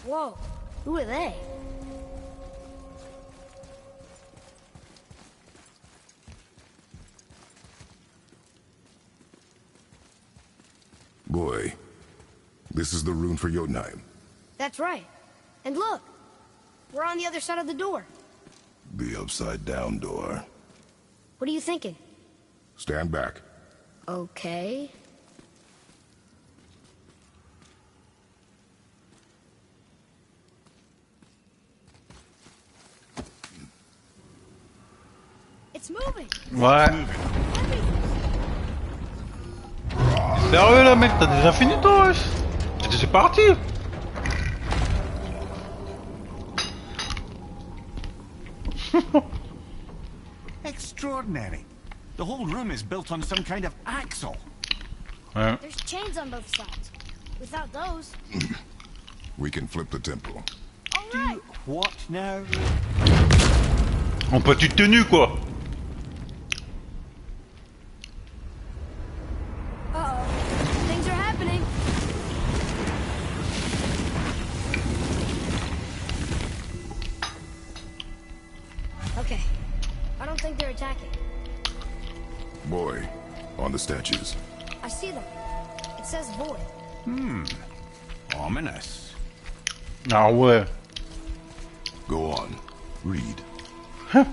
Whoa, who are they? Boy, this is the rune for Jotunheim. That's right. And look, we're on the other side of the door. The upside-down door. What are you thinking? Stand back. Okay. It's moving. Ouais. Sérieux là mec, t'as déjà fini toi wesh? C'est parti. Extraordinary. The whole room is built on some kind of axle. Ouais. There's chains on both sides. Without those... We can flip the temple. All right. What now? En petite tenue quoi. Uh-oh. Things are happening. Okay. I don't think they're attacking. Boy, on the statues. I see them. It says void. Ominous. Ah ouais. Go on. Read.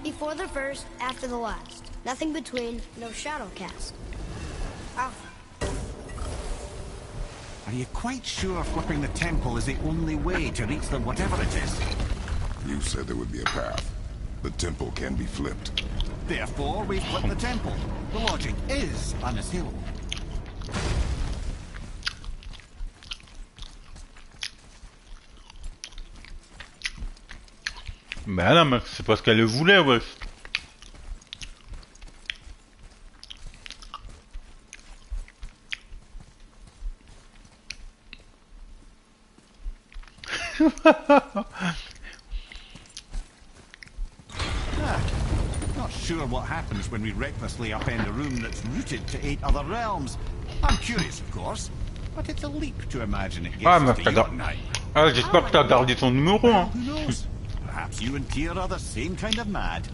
Before the first, after the last. Nothing between, no shadow cast. Alpha. Are you quite sure flipping the temple is the only way to reach them, whatever it is? You said there would be a path. The temple can be flipped. Therefore, we flip the temple. The logic is unassailable. Bah non mec, c'est parce qu'elle le voulait wesh. Not sure what happens when we recklessly upend a room that's rooted to 8 other realms. I'm curious, of course, but it's a leap to imagine it gets Ah us mais to t'as Jotunheim. Ah j'espère que t'as gardé ton numéro hein. Who knows? Perhaps you and Tyr are the same kind of mad.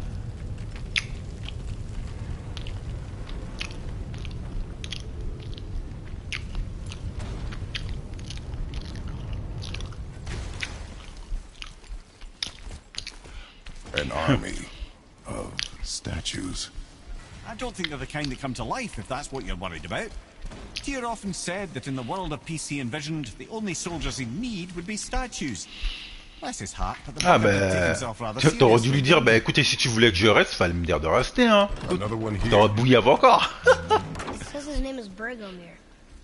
An army of statues. I don't think they're the kind that come to life, if that's what you're worried about. Tyr often said that in the world of peace he envisioned, the only soldiers he'd need would be statues. Bless his heart, but the Ah brother did take bah... himself rather T'aurais dû seriously. lui dire, bah écoutez, si tu voulais que je reste, fallait me dire de rester hein. Another one here. T'aurais bouilli avant encore. It says his name is Bergomir.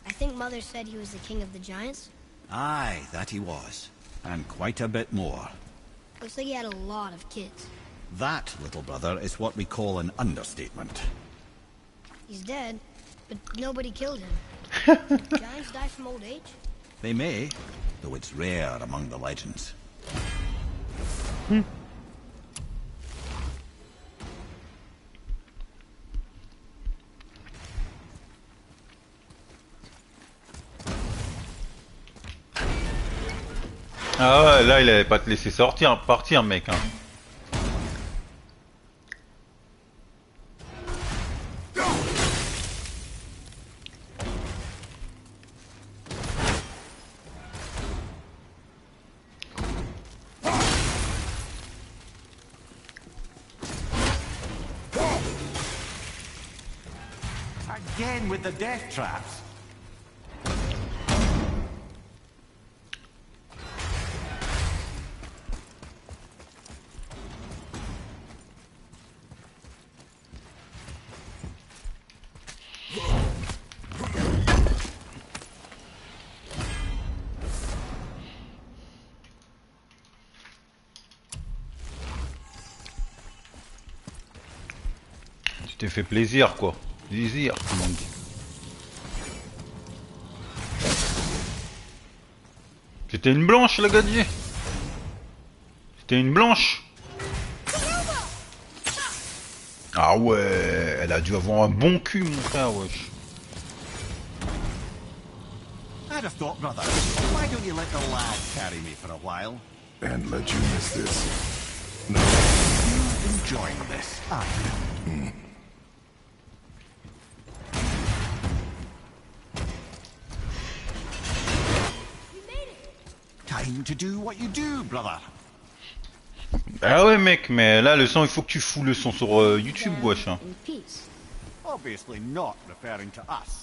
I think Mother said he was the king of the giants. Aye, that he was. And quite a bit more. Looks like he had a lot of kids. That, little brother, is what we call an understatement. He's dead, but nobody killed him. Giants die from old age? They may, though it's rare among the legends. Ah ouais, là il allait pas te laisser partir mec hein. Again with the death traps. Tu t'es fait plaisir quoi. Plaisir, tout le monde dit. C'était une blanche la gadier. C'était une blanche. Ah ouais, elle a dû avoir un bon cul mon frère wesh. had a thought, brother. Why don't you let the lad carry me for a while? And let you miss this. No. You enjoying this, are you? Time to do what you do, brother. Ah ouais mec, mais là le son, il faut que tu fous le son sur YouTube, wesh. Hein. In peace. Obviously not referring to us.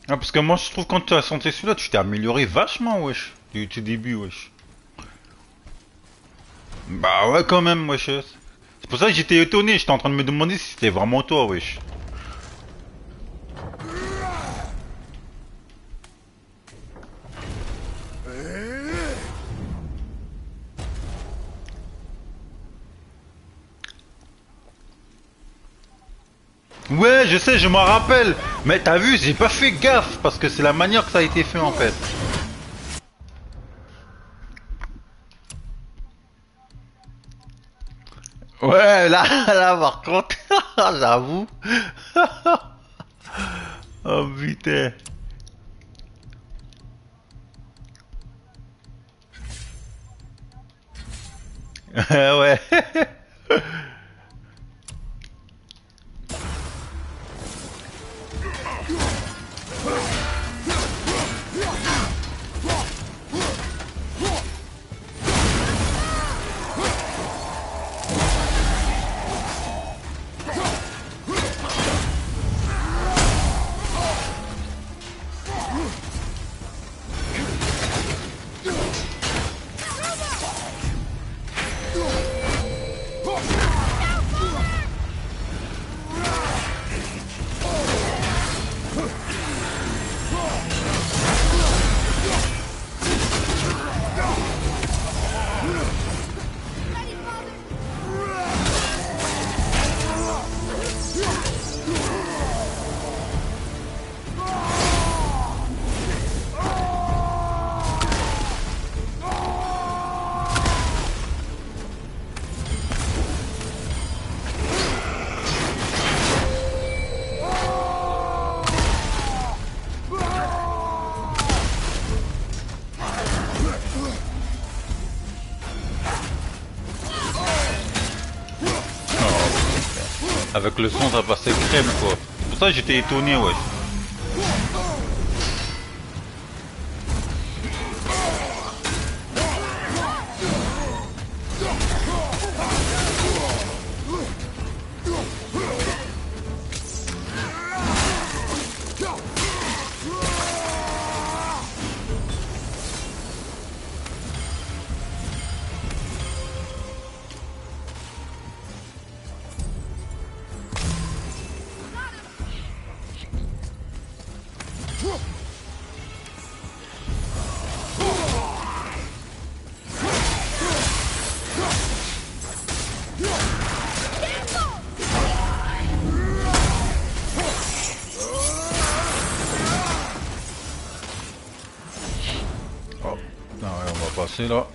Ah parce que moi je trouve quand tu as senti celui-là, tu t'es amélioré vachement, wesh. Du tout début, wesh. Bah ouais quand même, wesh. C'est pour ça que j'étais étonné, j'étais en train de me demander si c'était vraiment toi, wesh. Ouais, je sais, je m'en rappelle. Mais t'as vu, j'ai pas fait gaffe parce que c'est la manière que ça a été fait en fait. Ouais, là par contre, j'avoue. Oh putain. Ouais. Avec le son ça passait crème quoi. C'est pour ça que j'étais étonné ouais. C'est là.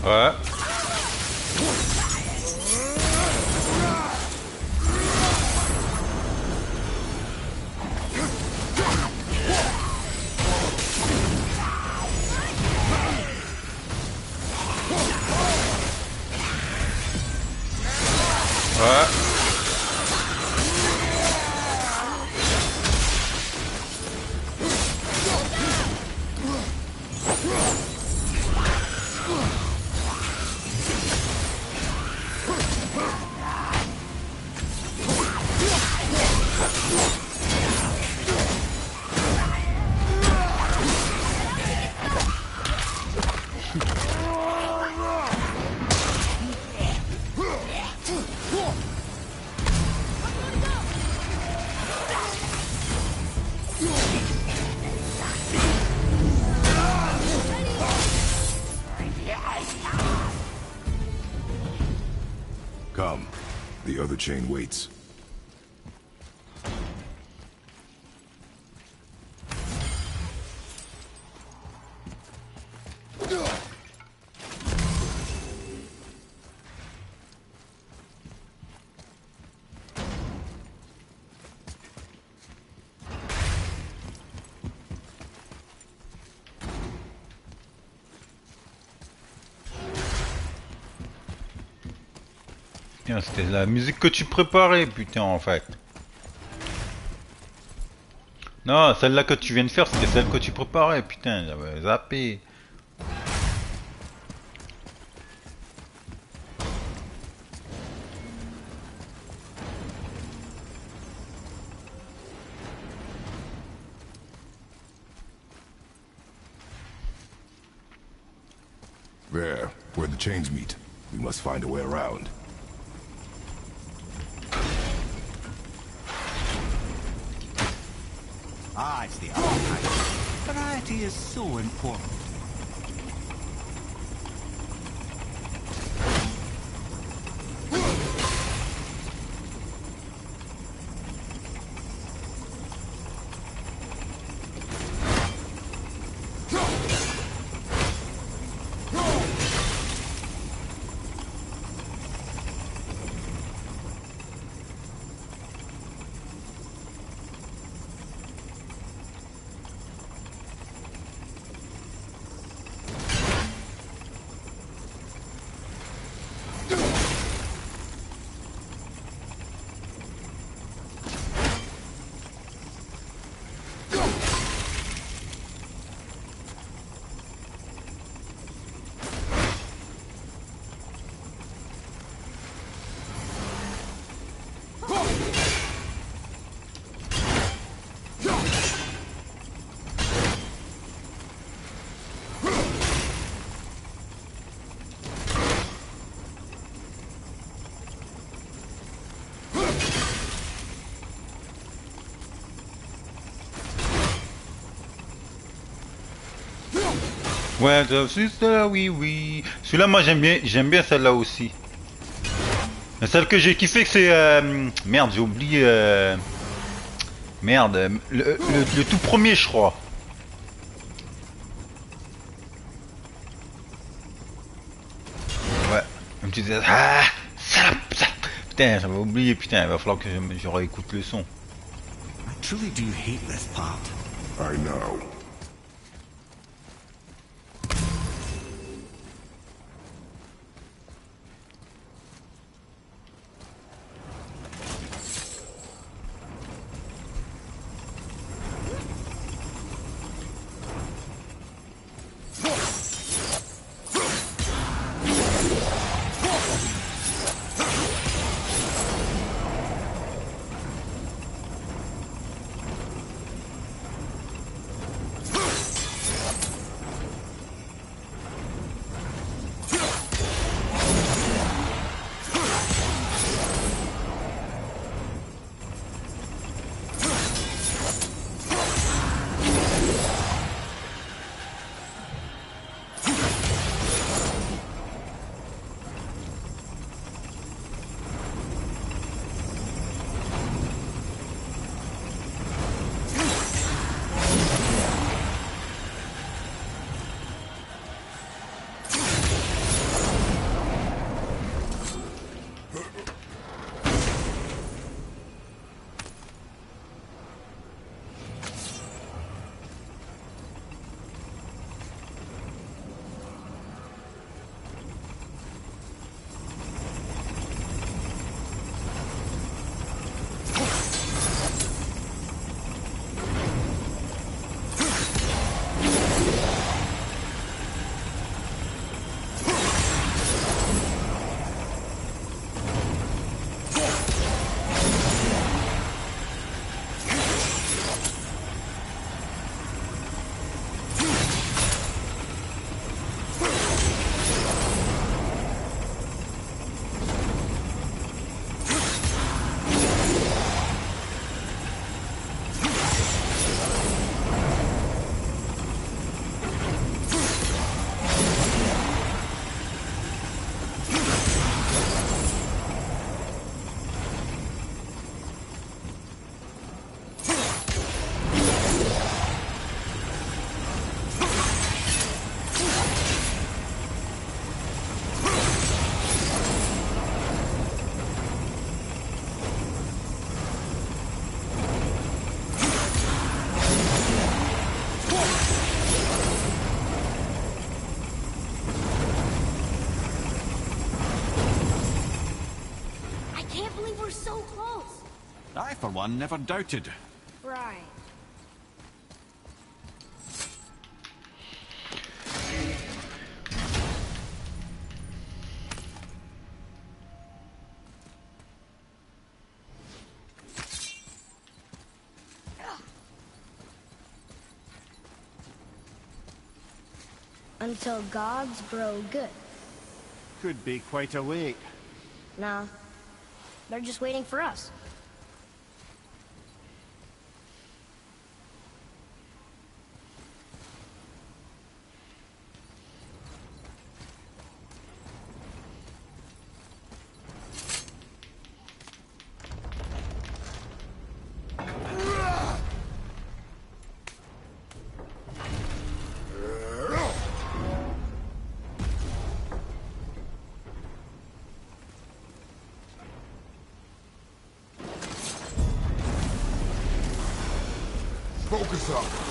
Ouais. Ouais. Come. The other chain waits. Putain, c'était la musique que tu préparais, putain, en fait. Non, celle-là que tu viens de faire, c'était celle que tu préparais, putain, j'avais zappé. There, where the chains meet. We must find a way around. Ah, it's the archive. Variety is so important. Ouais, celle-là, oui, oui. Celui-là, moi, j'aime bien celle-là aussi. Mais celle que j'ai kiffé, c'est... Merde, j'ai oublié... Merde, le tout premier, je crois. Ouais, comme tu disais... Ah, ça, putain, j'avais oublié, putain, il va falloir que je réécoute le son. I truly do hate this part. I know. believe we're so close. I, for one, never doubted. Right. Until gods grow good. Could be quite a wait. Nah. They're just waiting for us. Focus up.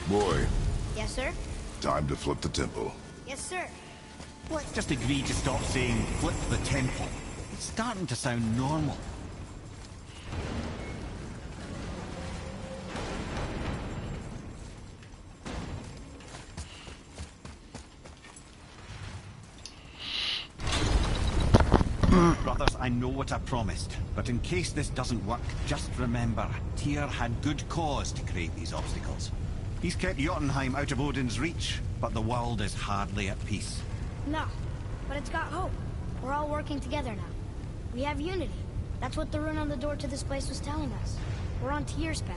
Boy, Yes, sir? time to flip the temple. Yes, sir. Let's just agree to stop saying flip the temple. It's starting to sound normal. Brothers, I know what I promised, but in case this doesn't work, just remember, Tyr had good cause to create these obstacles. He's kept Jotunheim out of Odin's reach, but the world is hardly at peace. No, but it's got hope. We're all working together now. We have unity. That's what the rune on the door to this place was telling us. We're on Tyr's path.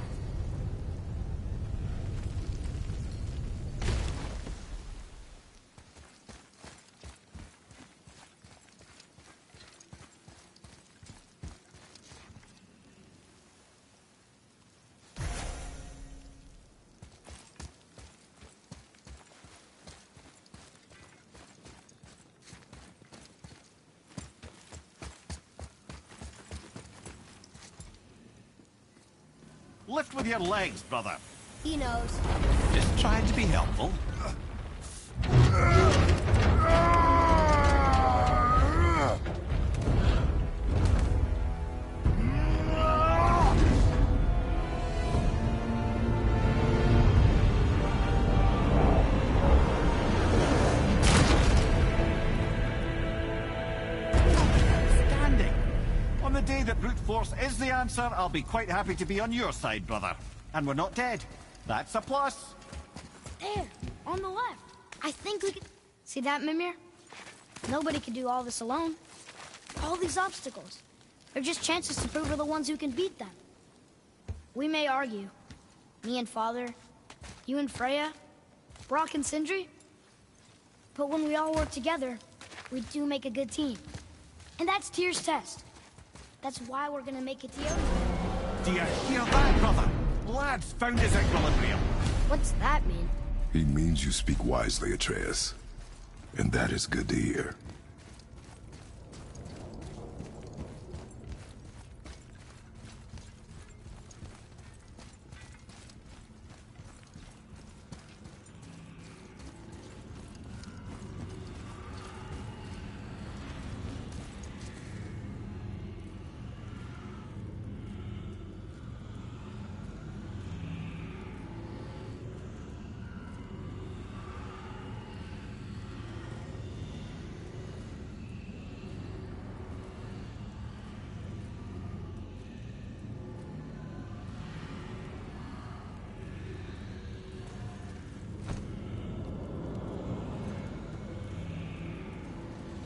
Lift with your legs, brother. He knows. Just trying to be helpful. Standing. On the day that brute force is the answer, I'll be quite happy to be on your side, brother. And we're not dead. That's a plus. There, on the left. I think we can... See that, Mimir? Nobody can do all this alone. All these obstacles. They're just chances to prove we're the ones who can beat them. We may argue. Me and Father, you and Freya, Brock and Sindri. But when we all work together, we do make a good team. And that's Tyr's test. That's why we're gonna make it to you. Do you hear that, brother? Lad's found his equilibrium. What's that mean? He means you speak wisely, Atreus. And that is good to hear.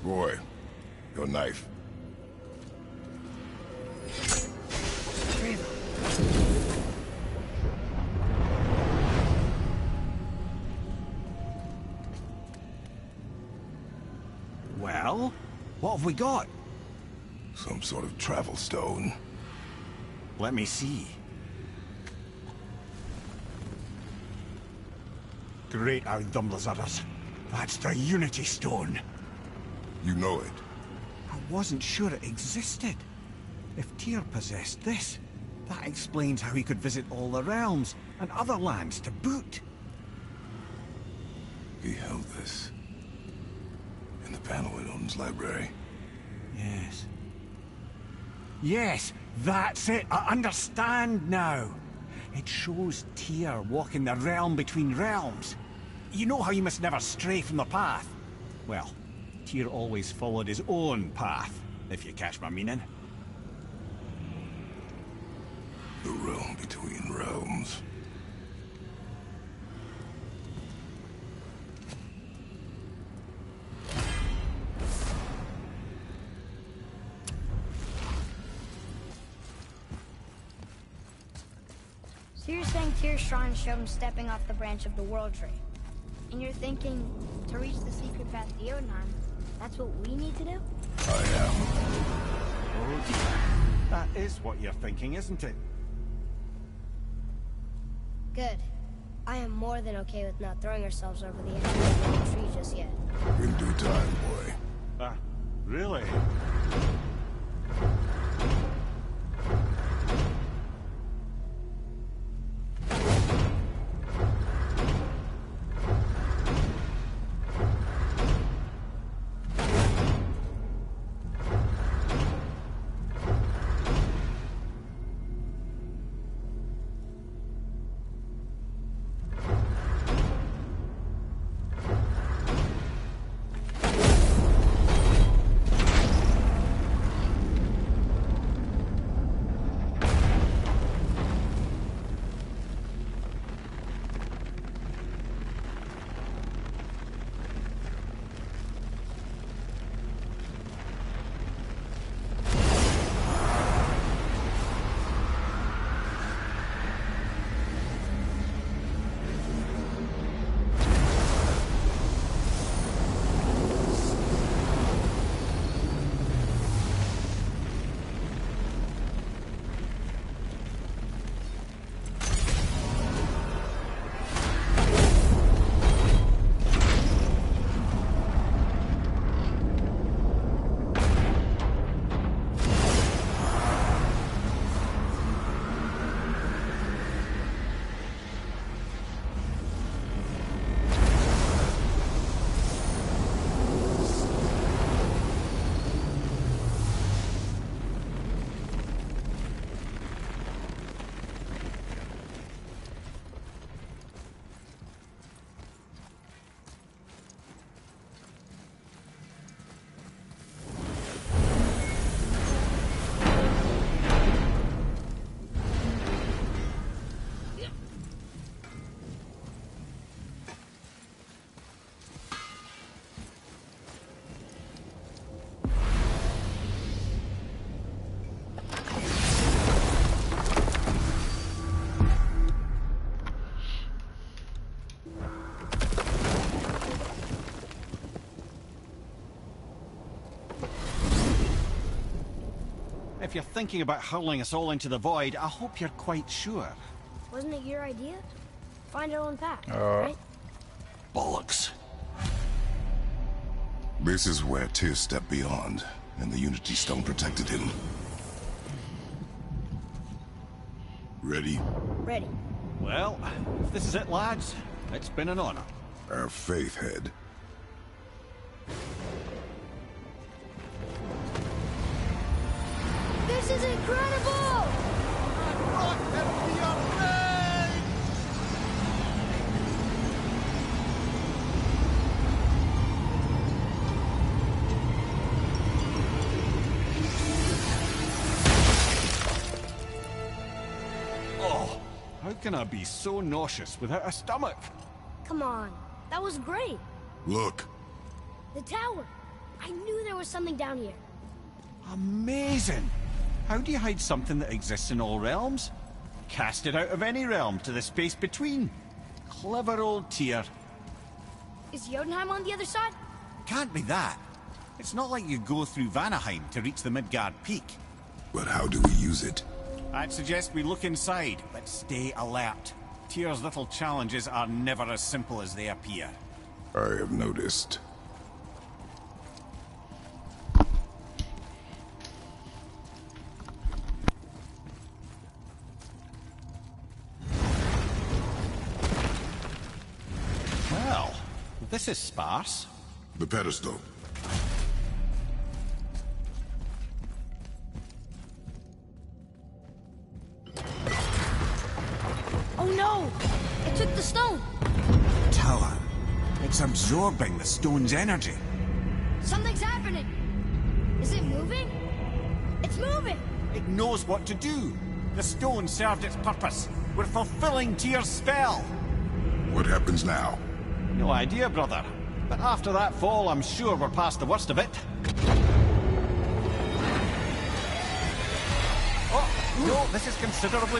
Boy, your knife. Well, what have we got? Some sort of travel stone. Let me see. Great Outdumblers. That's the Unity Stone. You know it. I wasn't sure it existed. If Tyr possessed this, that explains how he could visit all the realms and other lands to boot. He held this in the panel in Odin's library. Yes. Yes, that's it. I understand now. It shows Tyr walking the realm between realms. You know how you must never stray from the path? Well, Tyr always followed his own path, if you catch my meaning. The realm between realms. So you're saying Tyr's shrine showed him stepping off the branch of the World Tree. And you're thinking, to reach the secret path to Jotunheim, that's what we need to do? I am. Oh dear. That is what you're thinking, isn't it? Good. I am more than okay with not throwing ourselves over the edge of the tree just yet. In due time, boy. Really? If you're thinking about hurling us all into the void, I hope you're quite sure. Wasn't it your idea? Find our own path, right? Bollocks. This is where Tyr stepped beyond, and the Unity Stone protected him. Ready? Ready. Well, if this is it, lads, it's been an honor. Our faith head. This is incredible! Oh, how can I be so nauseous without a stomach? Come on, that was great. Look. The tower. I knew there was something down here. Amazing! How do you hide something that exists in all realms? Cast it out of any realm to the space between. Clever old Tyr. Is Jotunheim on the other side? Can't be that. It's not like you go through Vanaheim to reach the Midgard Peak. But how do we use it? I'd suggest we look inside, but stay alert. Tyr's little challenges are never as simple as they appear. I have noticed. Well, this is sparse. The pedestal. Oh no! It took the stone! Tower. It's absorbing the stone's energy. Something's happening! Is it moving? It's moving! It knows what to do. The stone served its purpose. We're fulfilling Tyr's spell. What happens now? No idea, brother. But after that fall, I'm sure we're past the worst of it. Oh, no, this is considerably...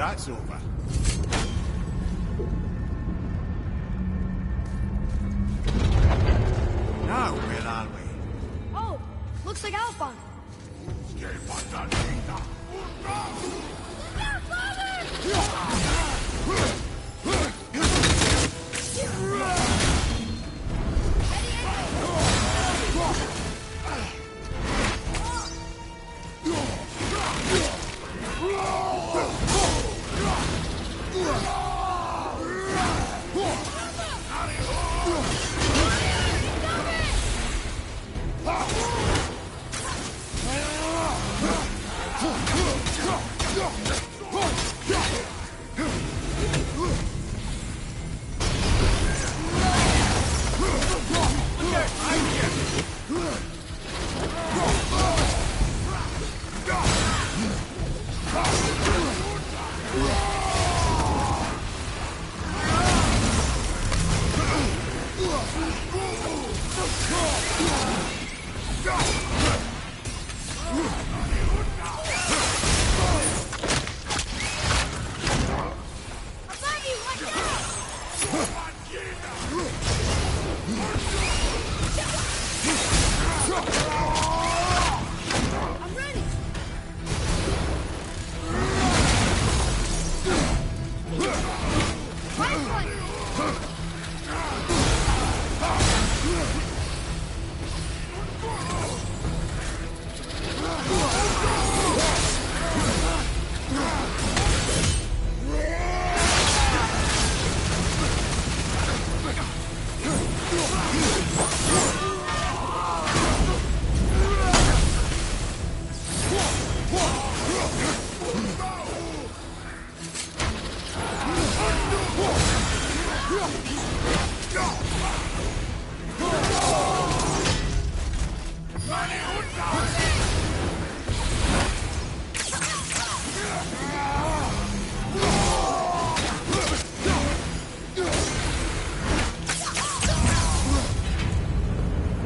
that's over. Now, where are we? Oh, looks like Alphon.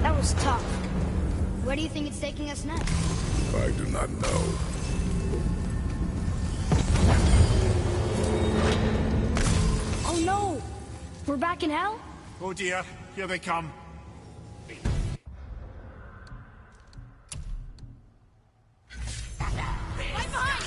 That was tough. Where do you think it's taking us next? I do not know. Oh no! We're back in hell? Oh dear, here they come. Right behind!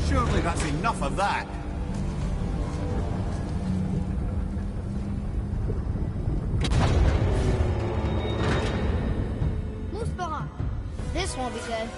Surely that's enough of that. Muspelheim. This won't be good.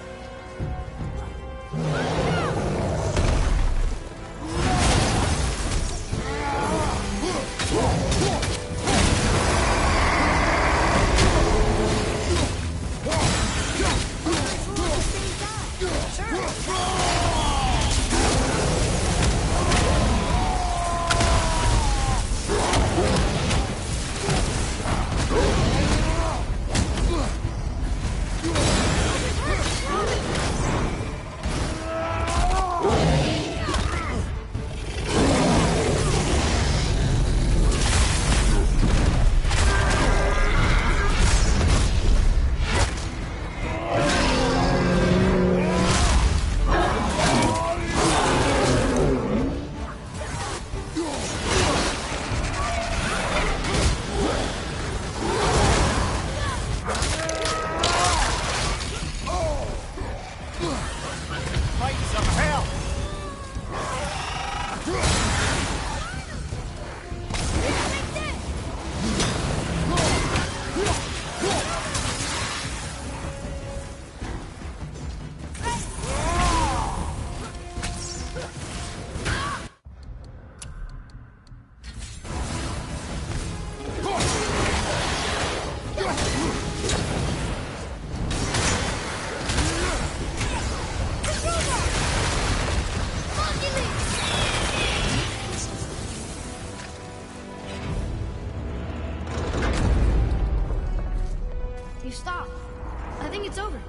it's over.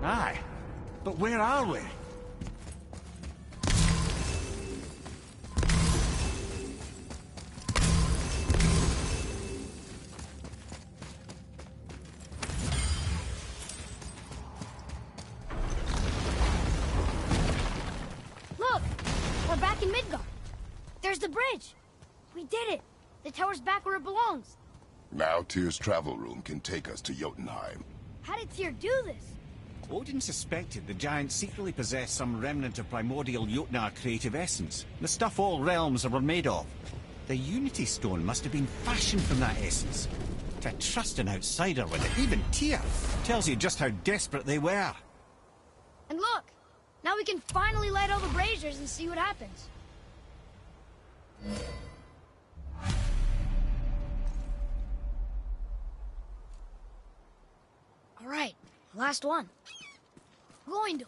Aye. But where are we? Look! We're back in Midgard. There's the bridge. We did it. The tower's back where it belongs. Now Tyr's travel room can take us to Jotunheim. How did Tyr do this? Odin suspected the giants secretly possessed some remnant of primordial Jotnar creative essence, the stuff all realms were made of. The Unity Stone must have been fashioned from that essence. To trust an outsider with it, even Tyr, tells you just how desperate they were. And look! Now we can finally light all the braziers and see what happens. All right, last one. Going to.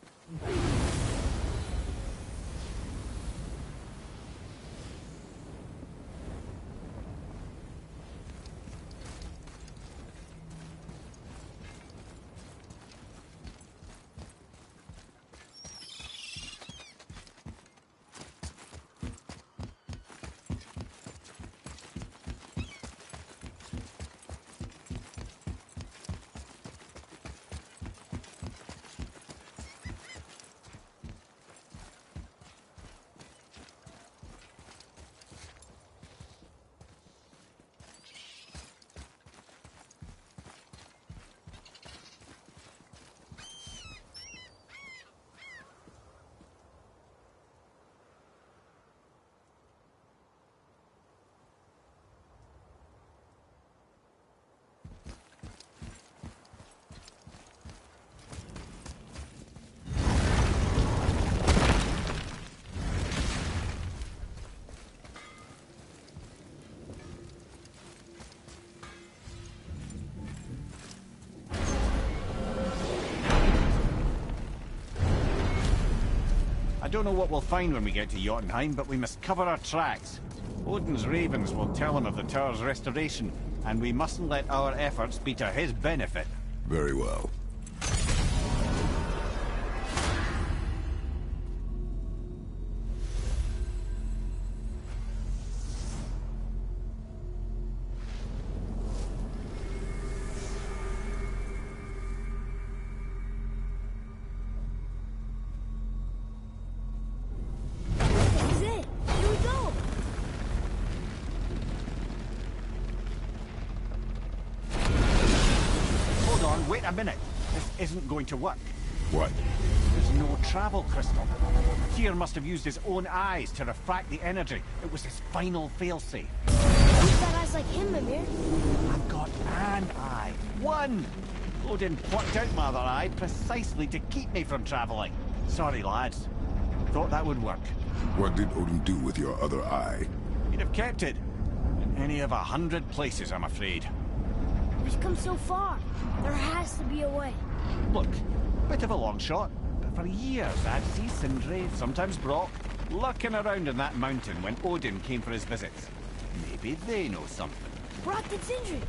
I don't know what we'll find when we get to Jotunheim, but we must cover our tracks. Odin's ravens will tell him of the tower's restoration, and we mustn't let our efforts be to his benefit. Very well. This is it. Here we go. Hold on, wait a minute. This isn't going to work. What? There's no travel crystal. Tyr must have used his own eyes to refract the energy. It was his final failsafe. Who's got eyes like him, Mimir? I've got an eye. One! Odin plucked out my other eye precisely to keep me from traveling. Sorry, lads. Thought that would work. What did Odin do with your other eye? He'd have kept it. In any of 100 places, I'm afraid. We've come so far. There has to be a way. Look, bit of a long shot, but for years I'd see Sindri, sometimes Brock, lurking around in that mountain when Odin came for his visits. Maybe they know something. Brock and Sindri.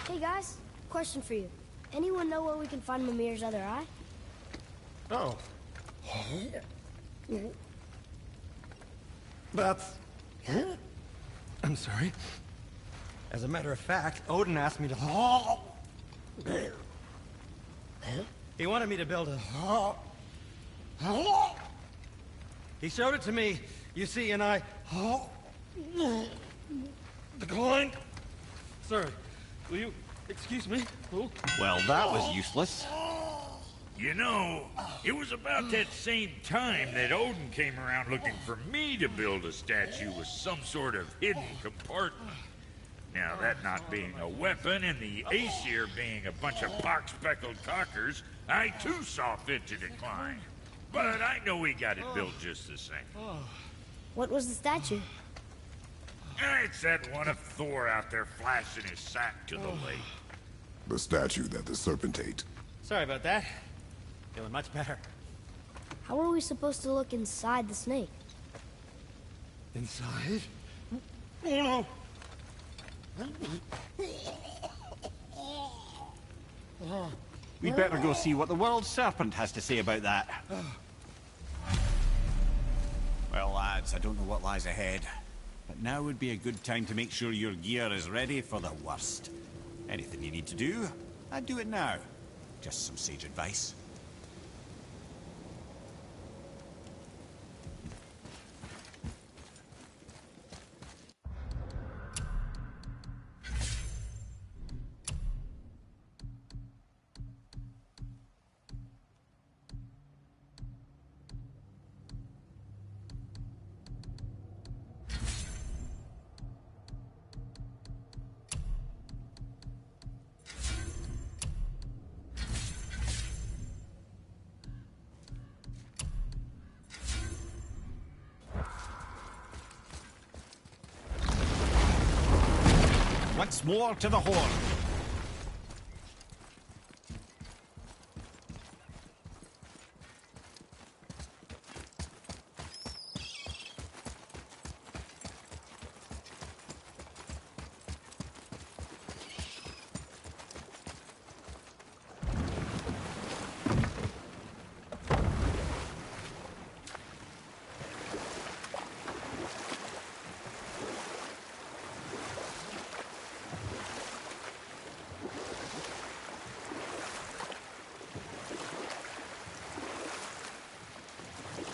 Hey guys, question for you. Anyone know where we can find Mimir's other eye? Oh. That's... I'm sorry. As a matter of fact, Odin asked me to... He wanted me to build a... He showed it to me, you see, and I... Declined. Sir, will you excuse me? Oh. Well, that was useless. You know, it was about that same time that Odin came around looking for me to build a statue with some sort of hidden compartment. Now, that not being a weapon and the Aesir being a bunch of pock-speckled cockers, I too saw fit to decline. But I know he got it built just the same. What was the statue? It's that one of Thor out there flashing his sack to the lake. The statue that the serpent ate. Sorry about that. Feeling much better. How are we supposed to look inside the snake? Inside? Oh no! We'd better go see what the world serpent has to say about that. Well, lads, I don't know what lies ahead, but now would be a good time to make sure your gear is ready for the worst. Anything you need to do, I'd do it now. Just some sage advice. Once more to the horn.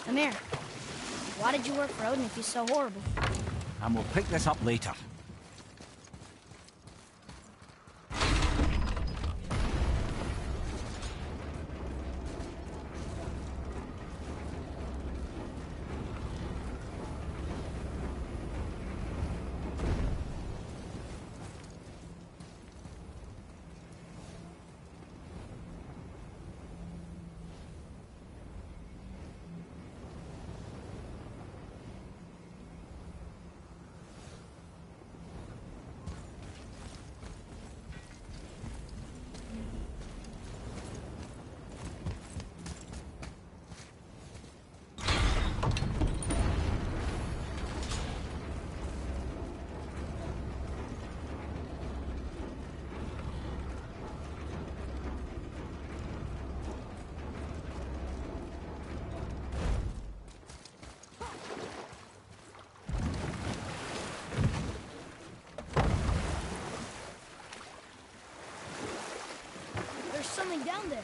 Amir, why did you work for Odin if he's so horrible? And we'll pick this up later. There's something down there.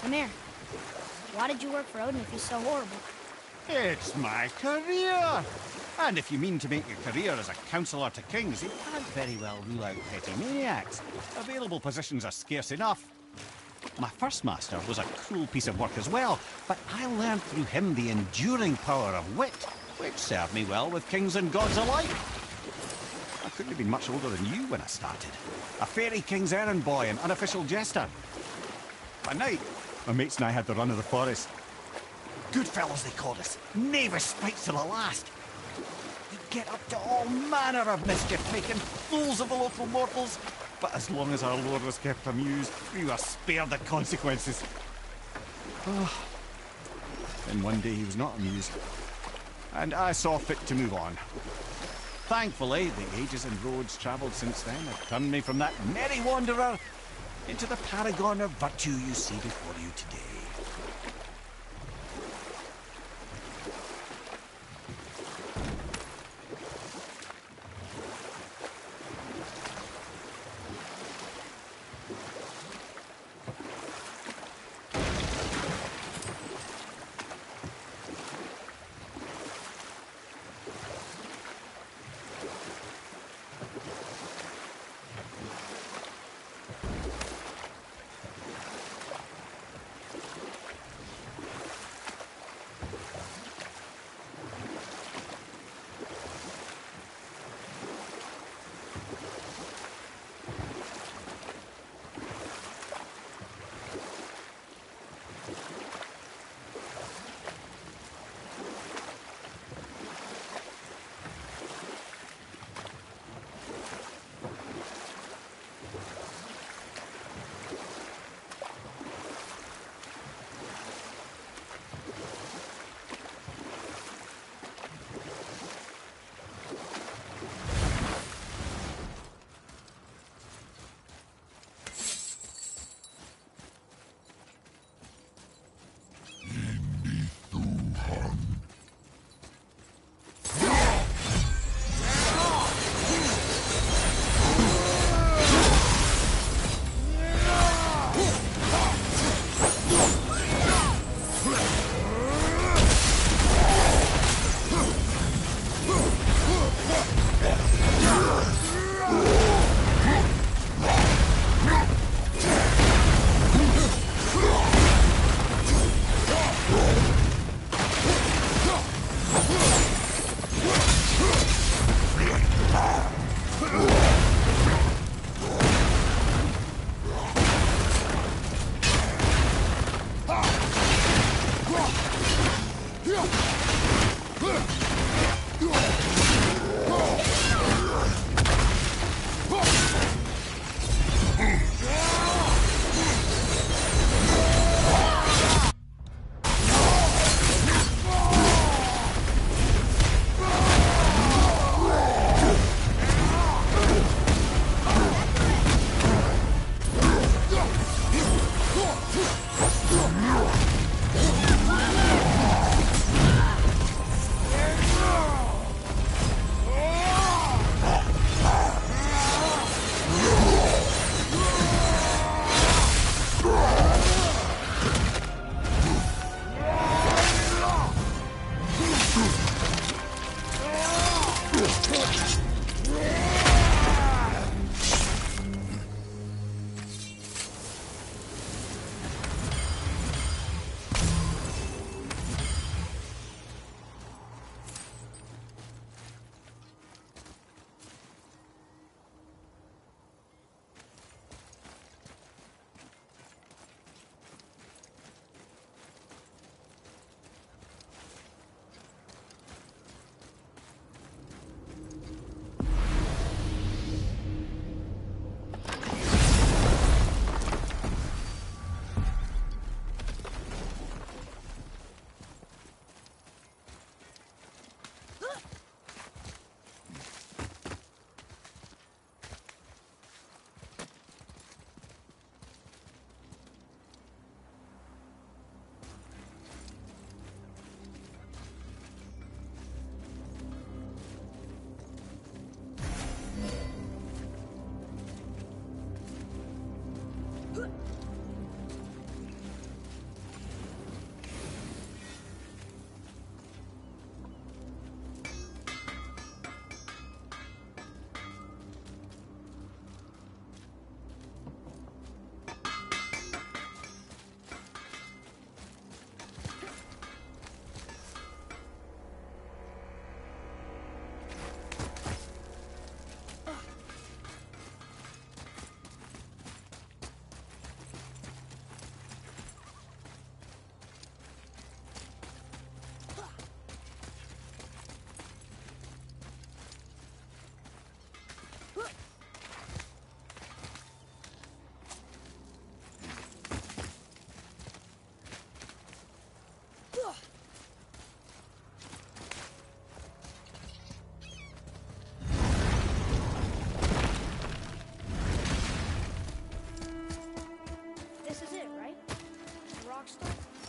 Amir, why did you work for Odin if he's so horrible? It's my career! And if you mean to make a career as a counsellor to kings, you can't very well rule out petty maniacs. Available positions are scarce enough. My first master was a cruel piece of work as well, but I learned through him the enduring power of wit, which served me well with kings and gods alike. I couldn't have been much older than you when I started. A fairy king's errand boy and unofficial jester. By night, my mates and I had the run of the forest. Good fellows, they called us. Knavish sprites to the last. We'd get up to all manner of mischief, making fools of the local mortals. But as long as our lord was kept amused, we were spared the consequences. Then one day he was not amused, and I saw fit to move on. Thankfully, the ages and roads travelled since then have turned me from that merry wanderer into the paragon of virtue you see before you today.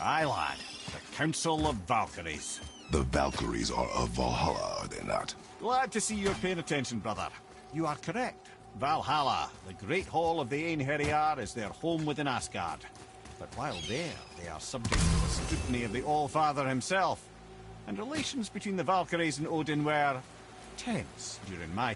Aye, lad. The Council of Valkyries. The Valkyries are of Valhalla, are they not? Glad to see you're paying attention, brother. You are correct. Valhalla, the great hall of the Einherjar, is their home within Asgard. But while there, they are subject to the scrutiny of the All-Father himself. And relations between the Valkyries and Odin were tense during my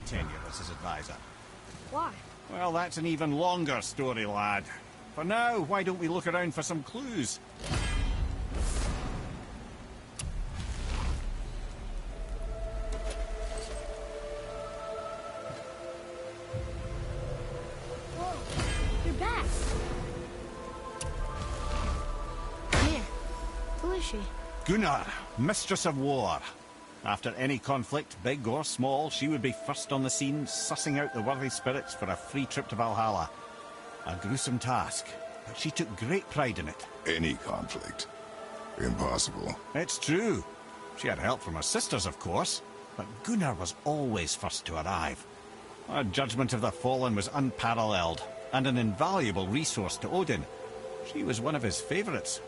tenure as his advisor. Why? Well, that's an even longer story, lad. For now, why don't we look around for some clues? Whoa, you're back. Come here. Who is she? Gunnar, Mistress of War. After any conflict, big or small, she would be first on the scene, sussing out the worthy spirits for a free trip to Valhalla. A gruesome task, but she took great pride in it. Any conflict. Impossible. It's true. She had help from her sisters, of course, but Gunnar was always first to arrive. Her judgment of the fallen was unparalleled, and an invaluable resource to Odin. She was one of his favourites.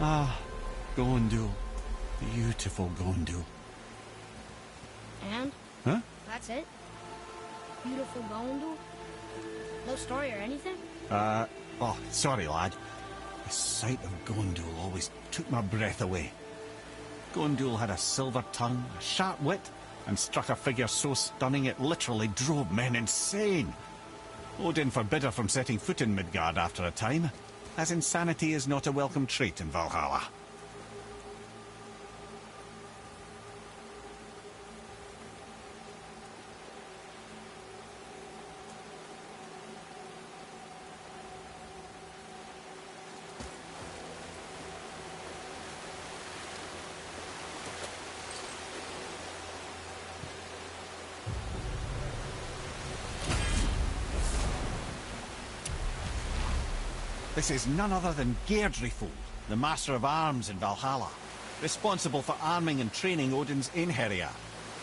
Ah, Gondul. Beautiful Gondul. And? Huh? That's it? Beautiful Gondul? No story or anything? Oh, sorry, lad. The sight of Gondul always took my breath away. Gondul had a silver tongue, a sharp wit, and struck a figure so stunning it literally drove men insane. Odin forbid her from setting foot in Midgard after a time, as insanity is not a welcome trait in Valhalla. This is none other than Geirdriful, the Master of Arms in Valhalla, responsible for arming and training Odin's Einherjar.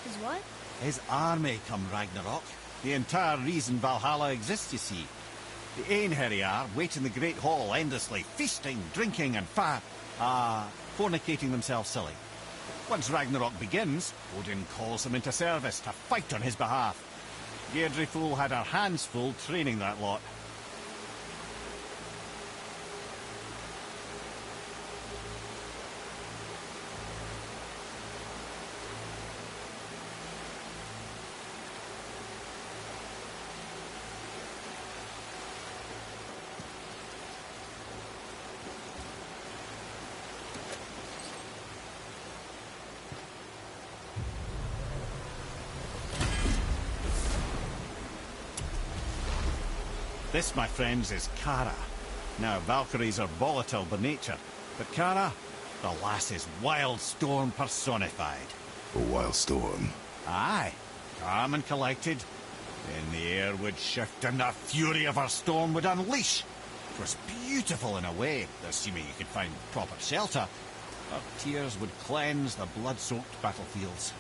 His what? His army come Ragnarok. The entire reason Valhalla exists, you see. The Einherjar wait in the Great Hall endlessly, feasting, drinking, and fornicating themselves silly. Once Ragnarok begins, Odin calls them into service to fight on his behalf. Geirdriful had her hands full training that lot. This, my friends, is Kara. Now, Valkyries are volatile by nature, but Kara, the lass is wild storm personified. A wild storm. Aye, calm and collected. Then the air would shift and the fury of her storm would unleash. It was beautiful in a way, assuming you could find proper shelter. Her tears would cleanse the blood-soaked battlefields.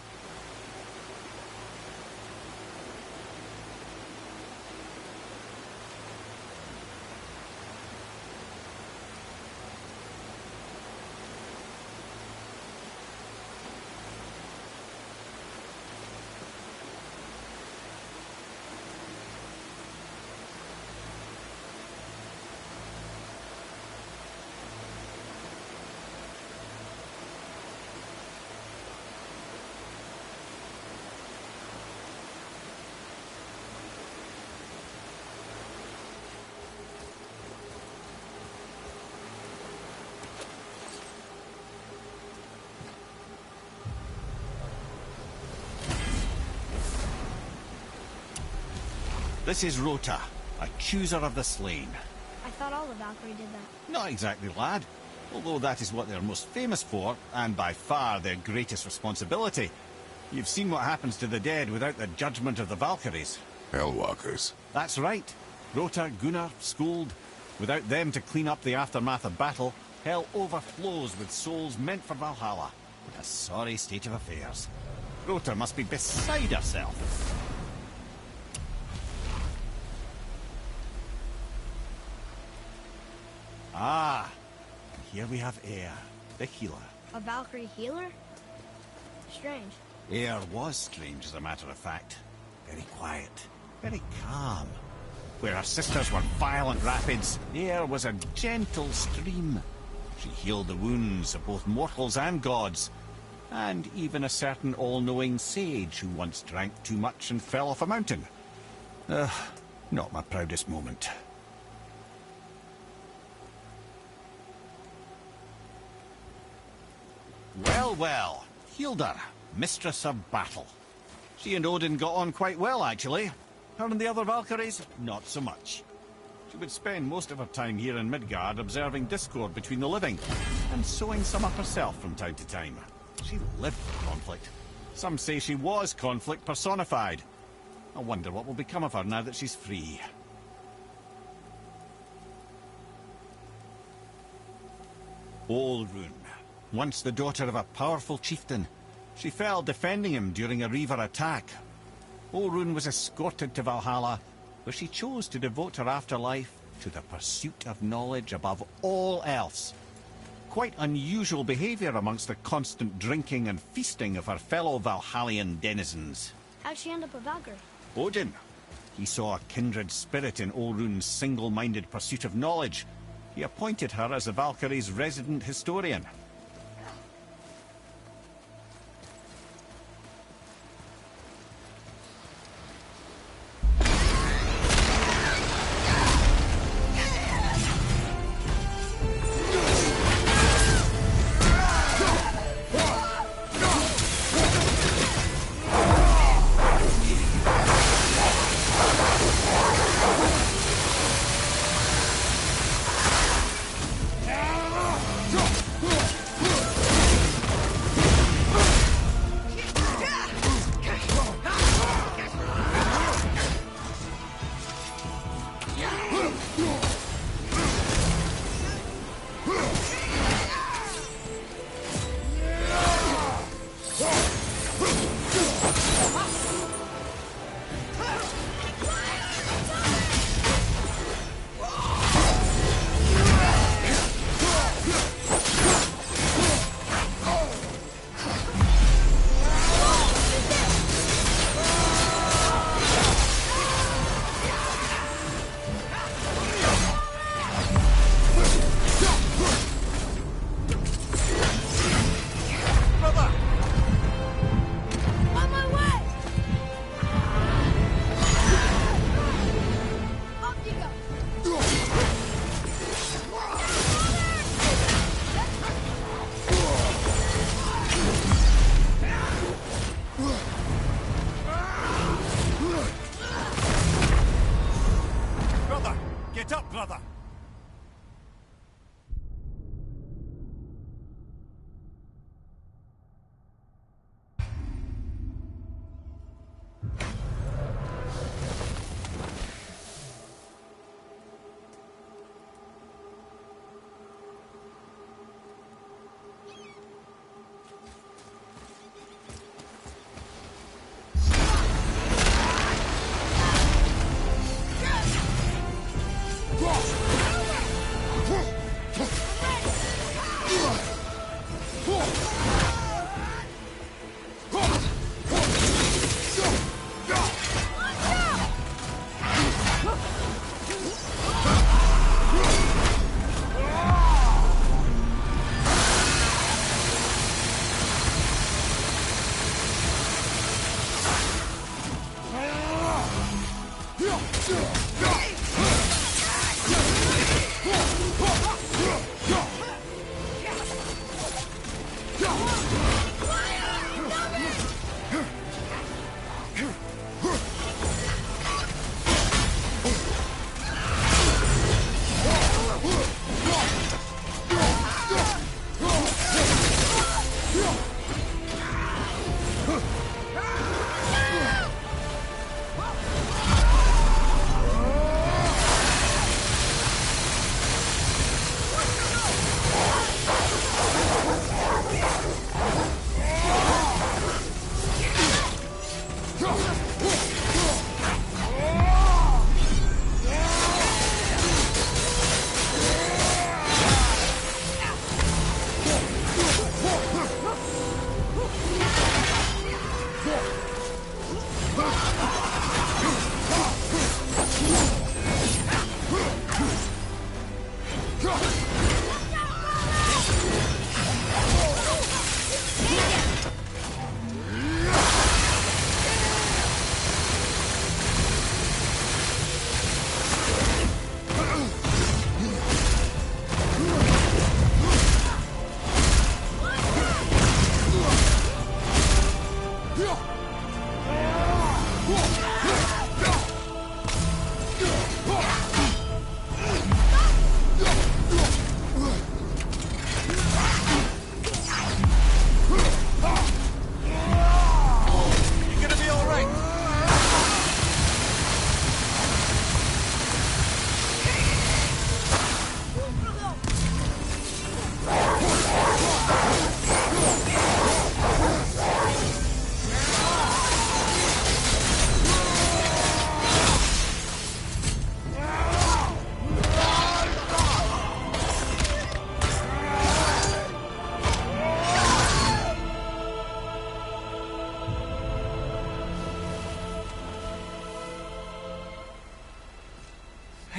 This is Rota, a chooser of the slain. I thought all the Valkyrie did that. Not exactly, lad. although that is what they're most famous for, and by far their greatest responsibility. You've seen what happens to the dead without the judgment of the Valkyries. Hellwalkers. That's right. Rota, Gunnar, Skuld. Without them to clean up the aftermath of battle, hell overflows with souls meant for Valhalla. A sorry state of affairs. Rota must be beside herself. Ah, and here we have Eir, the healer. A Valkyrie healer? Strange. Eir was strange, as a matter of fact. Very quiet, very calm. Where her sisters were violent rapids, Eir was a gentle stream. She healed the wounds of both mortals and gods, and even a certain all-knowing sage who once drank too much and fell off a mountain. Not my proudest moment. Well, well, Hilda, mistress of battle. She and Odin got on quite well, actually. Her and the other Valkyries, not so much. She would spend most of her time here in Midgard observing discord between the living, and sowing some up herself from time to time. She lived for conflict. Some say she was conflict personified. I wonder what will become of her now that she's free. Olrun, once the daughter of a powerful chieftain. She fell defending him during a Reaver attack. Olrun was escorted to Valhalla, where she chose to devote her afterlife to the pursuit of knowledge above all else. Quite unusual behavior amongst the constant drinking and feasting of her fellow Valhallian denizens. How'd she end up a Valkyrie? Odin. He saw a kindred spirit in Olrun's single-minded pursuit of knowledge. He appointed her as the Valkyrie's resident historian. Cross!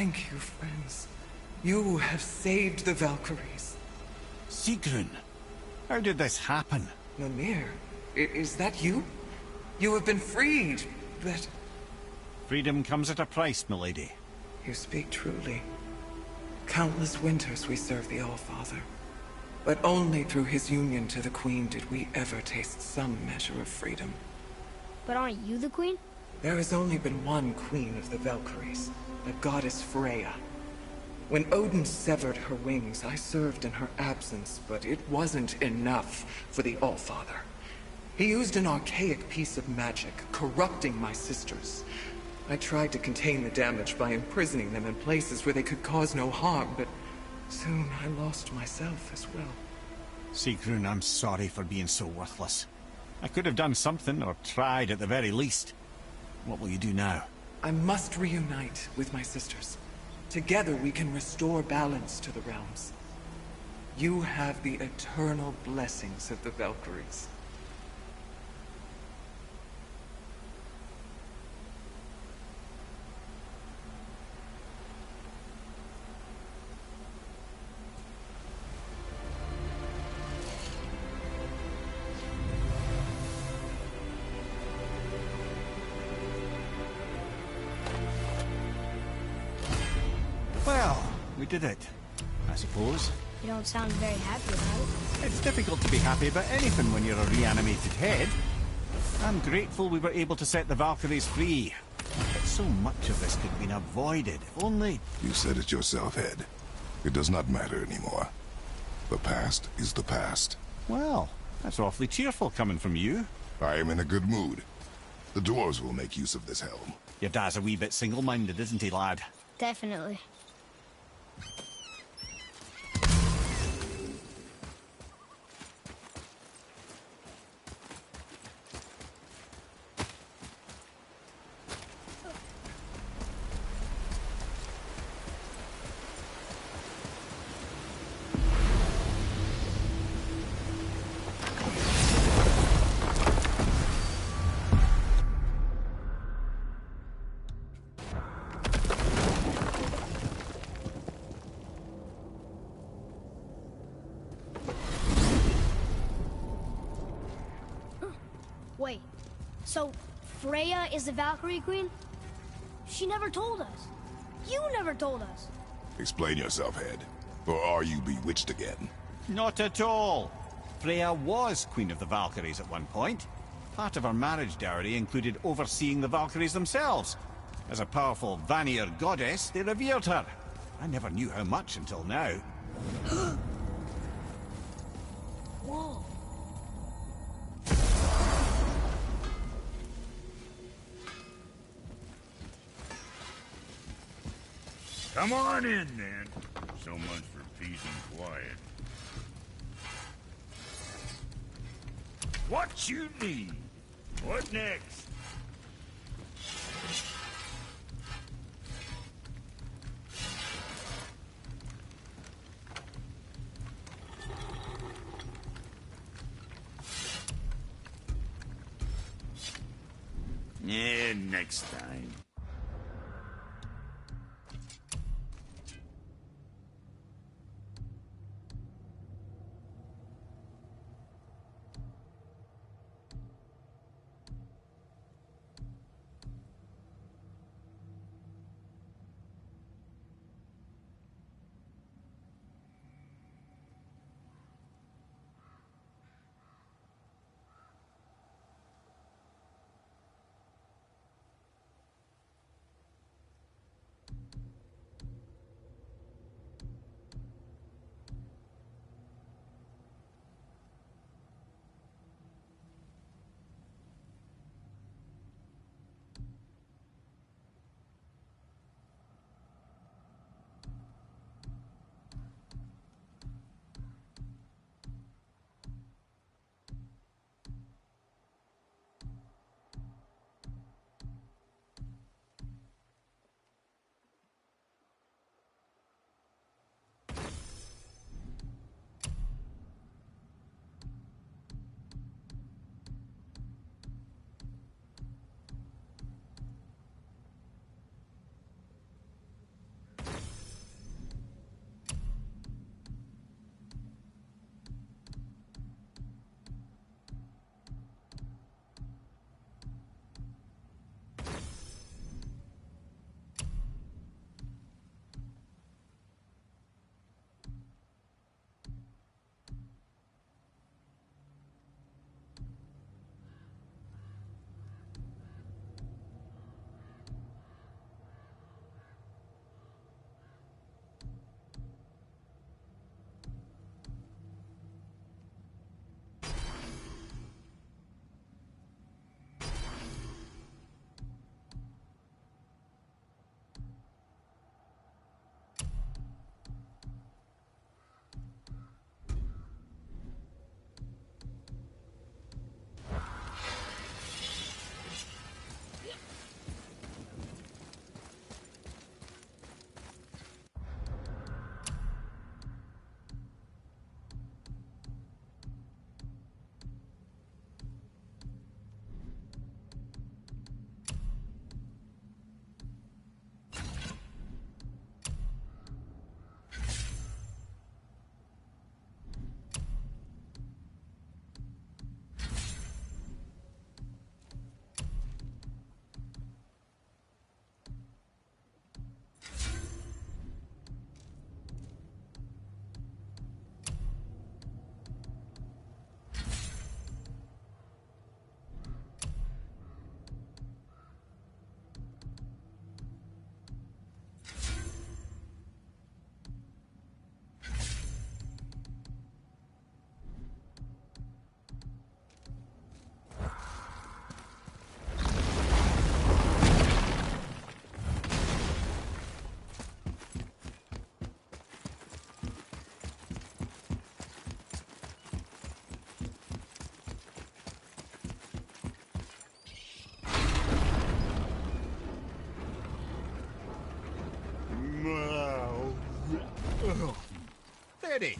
Thank you, friends. You have saved the Valkyries. Sigrun, how did this happen? Mimir, is that you? You have been freed, but... Freedom comes at a price, milady. You speak truly. Countless winters we serve the All-Father. But only through his union to the Queen did we ever taste some measure of freedom. But aren't you the queen? There has only been one Queen of the Valkyries, the goddess Freya. When Odin severed her wings, I served in her absence, but it wasn't enough for the All-Father. He used an archaic piece of magic, corrupting my sisters. I tried to contain the damage by imprisoning them in places where they could cause no harm, but soon I lost myself as well. Sigrun, I'm sorry for being so worthless. I could have done something, or tried at the very least. What will you do now? I must reunite with my sisters. Together we can restore balance to the realms. You have the eternal blessings of the Valkyries. Well, we did it, I suppose. You don't sound very happy about it. It's difficult to be happy about anything when you're a reanimated head. I'm grateful we were able to set the Valkyries free. But so much of this could have been avoided, if only... You said it yourself, Head. It does not matter anymore. The past is the past. Well, that's awfully cheerful coming from you. I am in a good mood. The dwarves will make use of this helm. Your dad's a wee bit single-minded, isn't he, lad? Definitely. Wait, so Freya is the Valkyrie Queen? She never told us. You never told us. Explain yourself, Head. Or are you bewitched again? Not at all. Freya was Queen of the Valkyries at one point. Part of her marriage dowry included overseeing the Valkyries themselves. As a powerful Vanir goddess, they revered her. I never knew how much until now. Whoa. Come on in, then. So much for peace and quiet. What you need? What next? Yeah, next time. ready.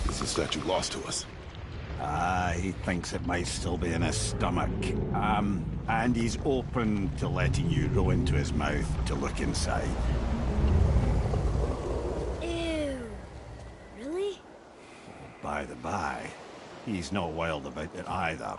Is the statue lost to us? He thinks it might still be in his stomach. And he's open to letting you row into his mouth to look inside. Ew. Really? By the by, he's not wild about it either.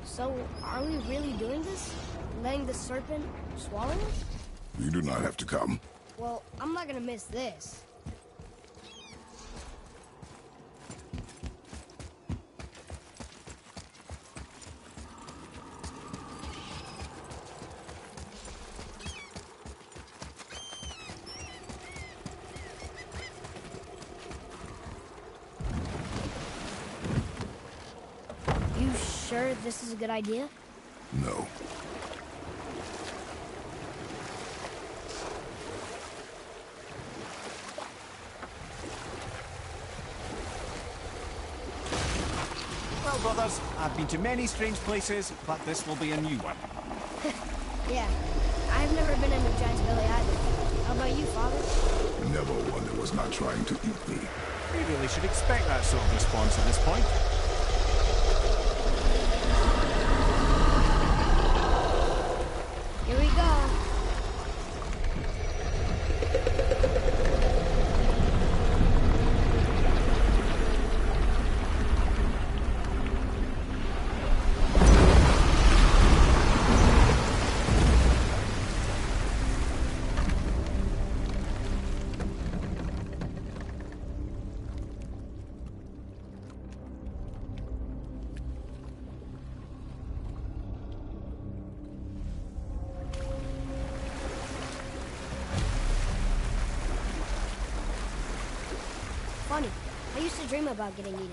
So, are we really doing this? Letting the serpent swallow us? You do not have to come. Well, I'm not gonna miss this. You sure this is a good idea? No. Well, brothers, I've been to many strange places, but this will be a new one. Yeah. I've never been in a giant's belly either. How about you, Father? Never one that was not trying to eat me. We really should expect that sort of response at this point. Here we go. Funny. I used to dream about getting eaten.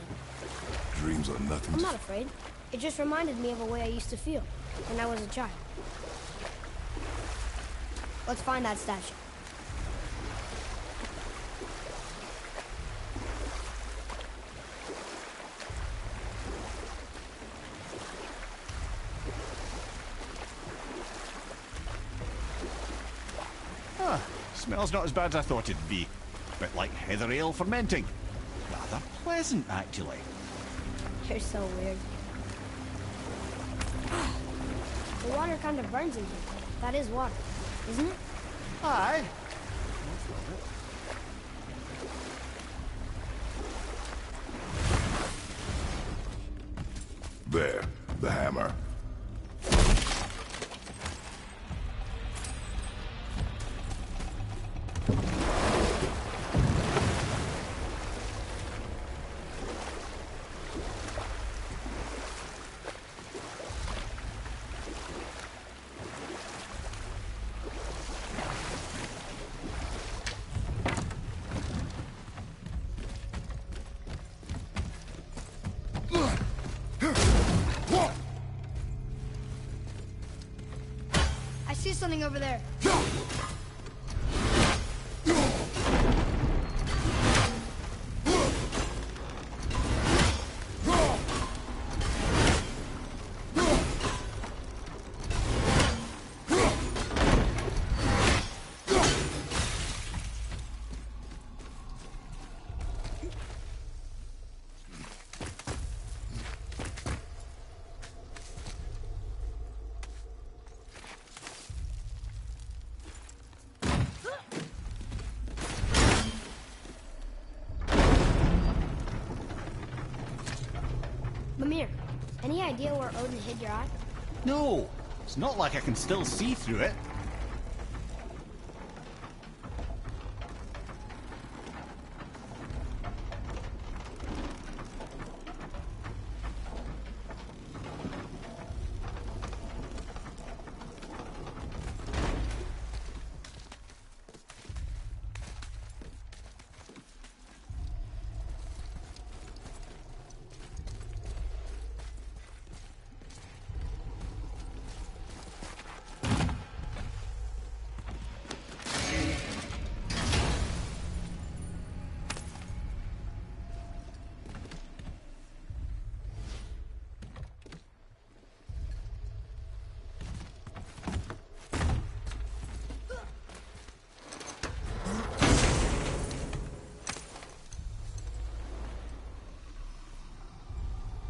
Dreams are nothing. I'm not afraid. It just reminded me of a way I used to feel when I was a child. Let's find that statue. Smells not as bad as I thought it'd be. Bit like heather ale fermenting. Rather pleasant, actually. You're so weird. The water kind of burns in here. That is water, isn't it? Aye. There, the hammer. I see something over there. Mimir, any idea where Odin hid your eye? No, it's not like I can still see through it.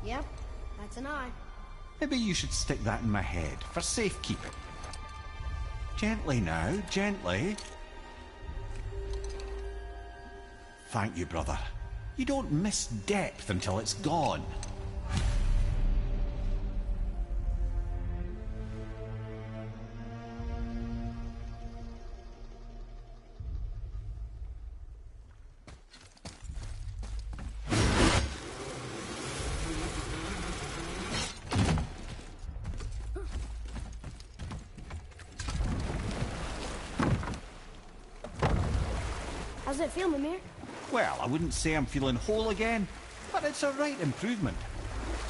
Yep, that's an eye. Maybe you should stick that in my head for safekeeping. Gently now, gently. Thank you, brother. You don't miss depth until it's gone. How's it feel, Mimir? Well, I wouldn't say I'm feeling whole again, but it's a right improvement.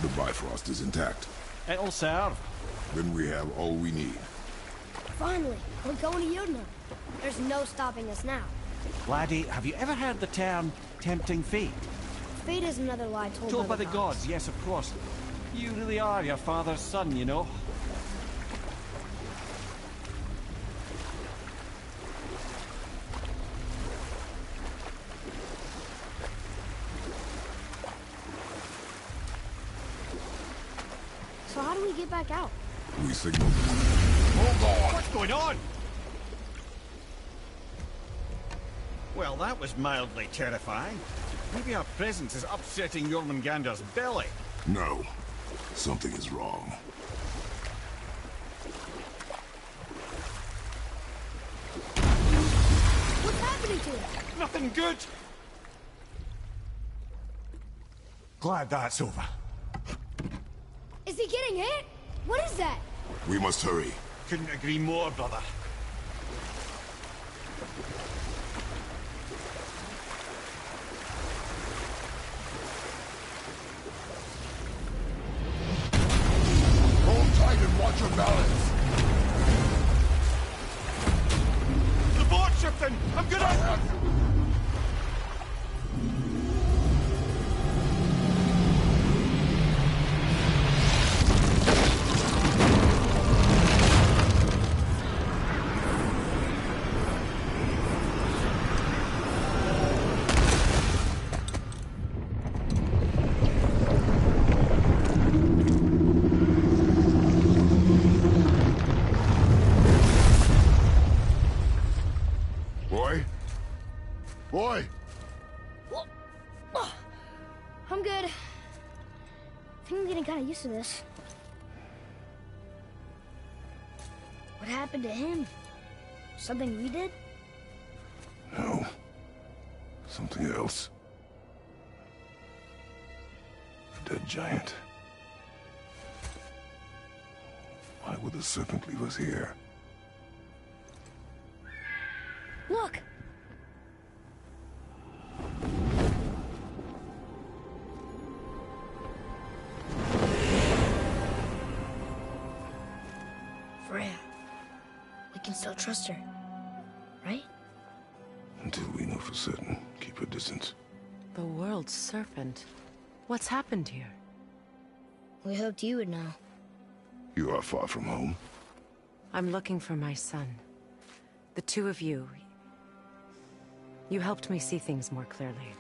The Bifrost is intact. It'll serve. Then we have all we need. Finally, we're going to Yudna. There's no stopping us now. Laddie, have you ever heard the term tempting fate? Fate is another lie Told by the gods, yes, of course. You really are your father's son, you know. So how do we get back out? We signaled. Hold on! What's going on? Well, that was mildly terrifying. Maybe our presence is upsetting Jormungandr's belly. No. Something is wrong. What's happening to it? Nothing good! Glad that's over. Is he getting hit? What is that? We must hurry. Couldn't agree more, brother. Hold tight and watch your balance. The boat's shifting! I'm gonna... Boy! I'm good. I think I'm getting kind of used to this. What happened to him? Something we did? No. Something else. A dead giant. Why would the serpent leave us here? Look! Freya. We can still trust her, right? Until we know for certain, keep her distance. The world's serpent. What's happened here? We hoped you would know. You are far from home. I'm looking for my son. The two of you. You helped me see things more clearly.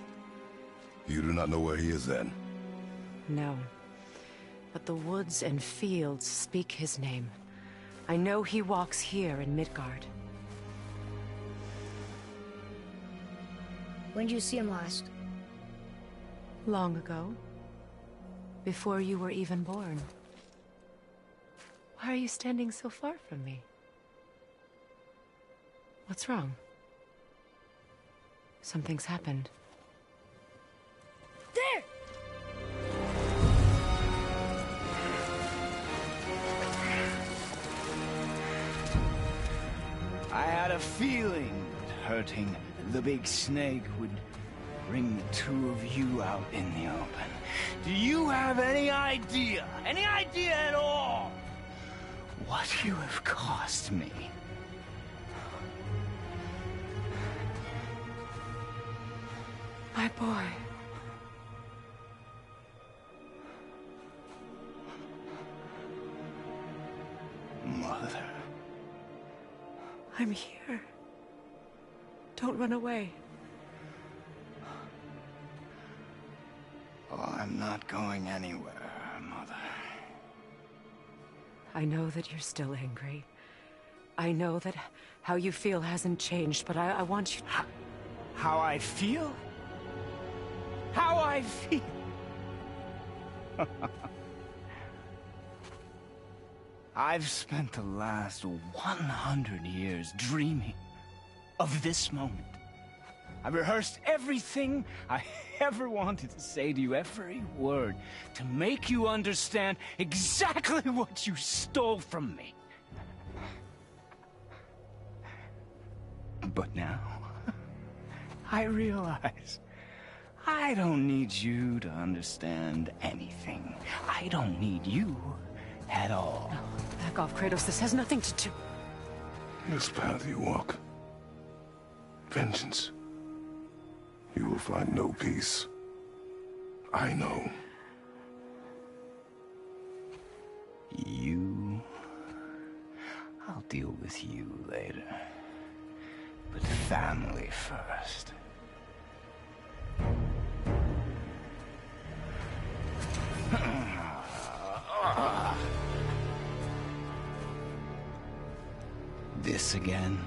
You do not know where he is then? No. But the woods and fields speak his name. I know he walks here in Midgard. When did you see him last? Long ago. Before you were even born. Why are you standing so far from me? What's wrong? Something's happened. There! I had a feeling that hurting the big snake would bring the two of you out in the open. Do you have any idea at all, what you have cost me? My boy. Mother. I'm here. Don't run away. Oh, I'm not going anywhere, Mother. I know that you're still angry. I know that how you feel hasn't changed, but I want you to... How I feel? How I feel? I've spent the last 100 years dreaming of this moment. I rehearsed everything I ever wanted to say to you, every word, to make you understand exactly what you stole from me. But now, I realize I don't need you to understand anything. I don't need you at all. No, back off, Kratos. This has nothing to do... This path you walk, vengeance, you will find no peace. I know. You... I'll deal with you later. But family first. This again?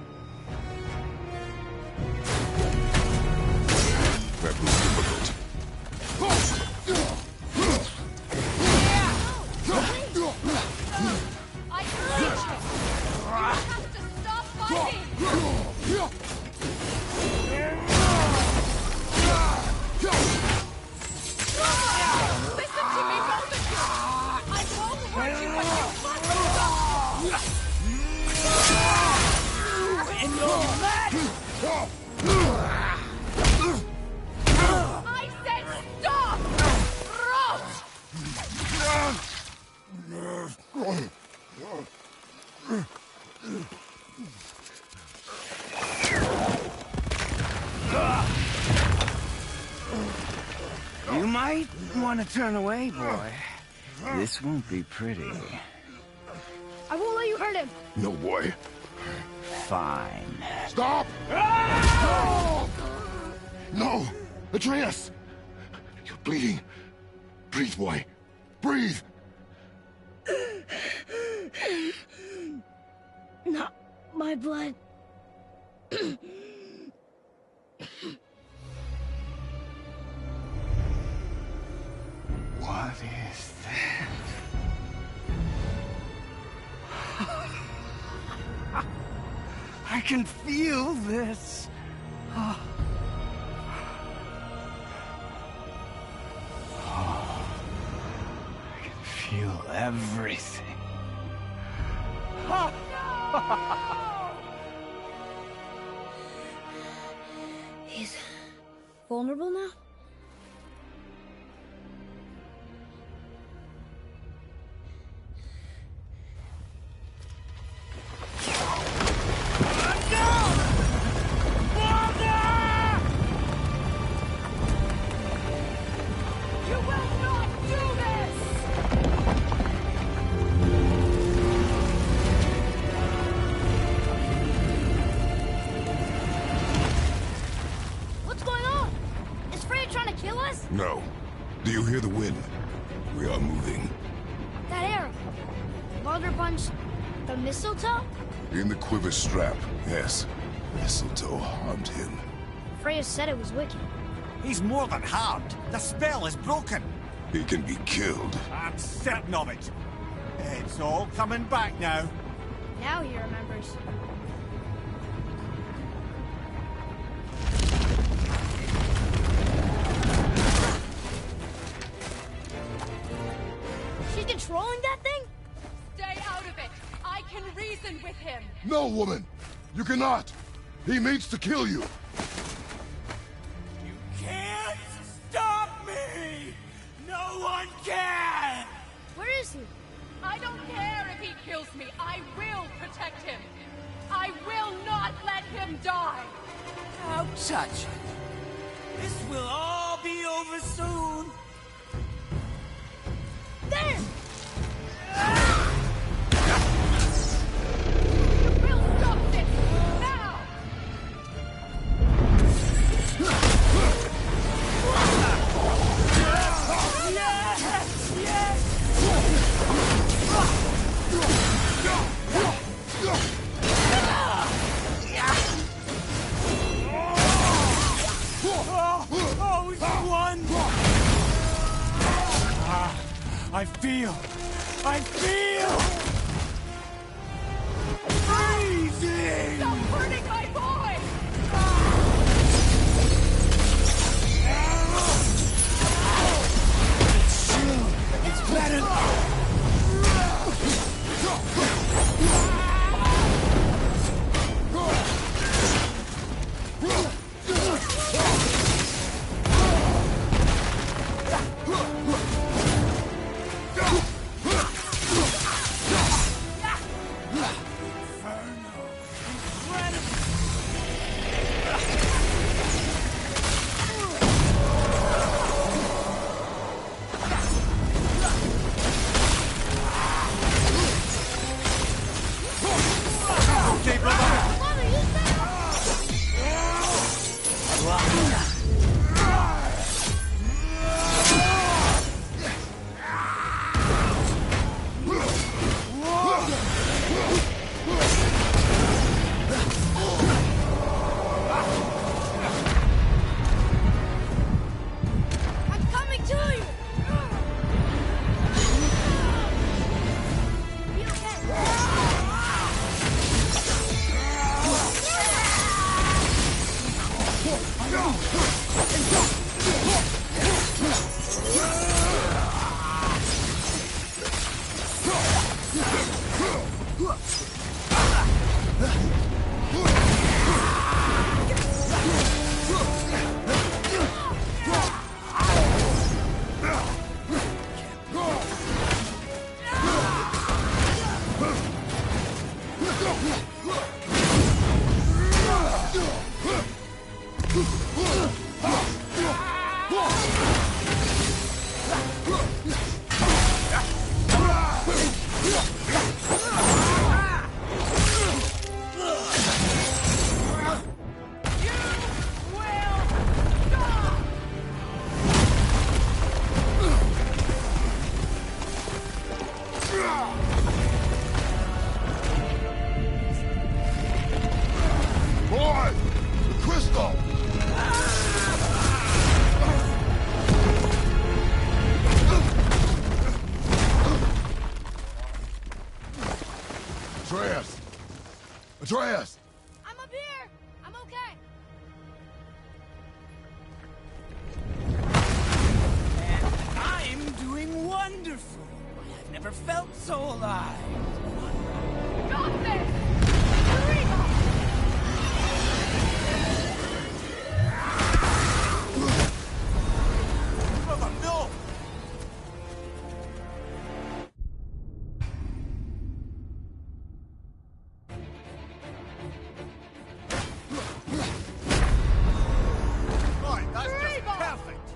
That was difficult. I urge you! You have to stop fighting! Listen to me, both of you! I won't hurt you, but you must stop! I said stop! You might want to turn away, boy. This won't be pretty. I won't let you hurt him. No, boy. Fine. Stop! No! Atreus! You're bleeding. Breathe, boy. Breathe! Not my blood. What is that? I can feel this. I can feel everything. He's vulnerable now? You will not do this! What's going on? Is Freya trying to kill us? No. Do you hear the wind? We are moving. That arrow. Baldur punched the mistletoe? In the quiver strap, yes. Mistletoe harmed him. Freya said it was wicked. He's more than harmed. The spell is broken. He can be killed. I'm certain of it. It's all coming back now. Now he remembers. She's controlling that thing? Stay out of it. I can reason with him. No, woman! You cannot! He means to kill you! You can't stop me! No one can! Where is he? I don't care if he kills me. I will protect him. I will not let him die. How touching. This will all be over soon. There! We'll stop this now! Oh, he's won! I feel freezing! Stop hurting my boy! It's better. I'm coming to you! Be okay. Boy! The crystal! Atreus! Atreus! I'm up here! I'm okay! I'm doing wonderful. I've never felt so alive. Got this! Brother, no! Right, that's just perfect!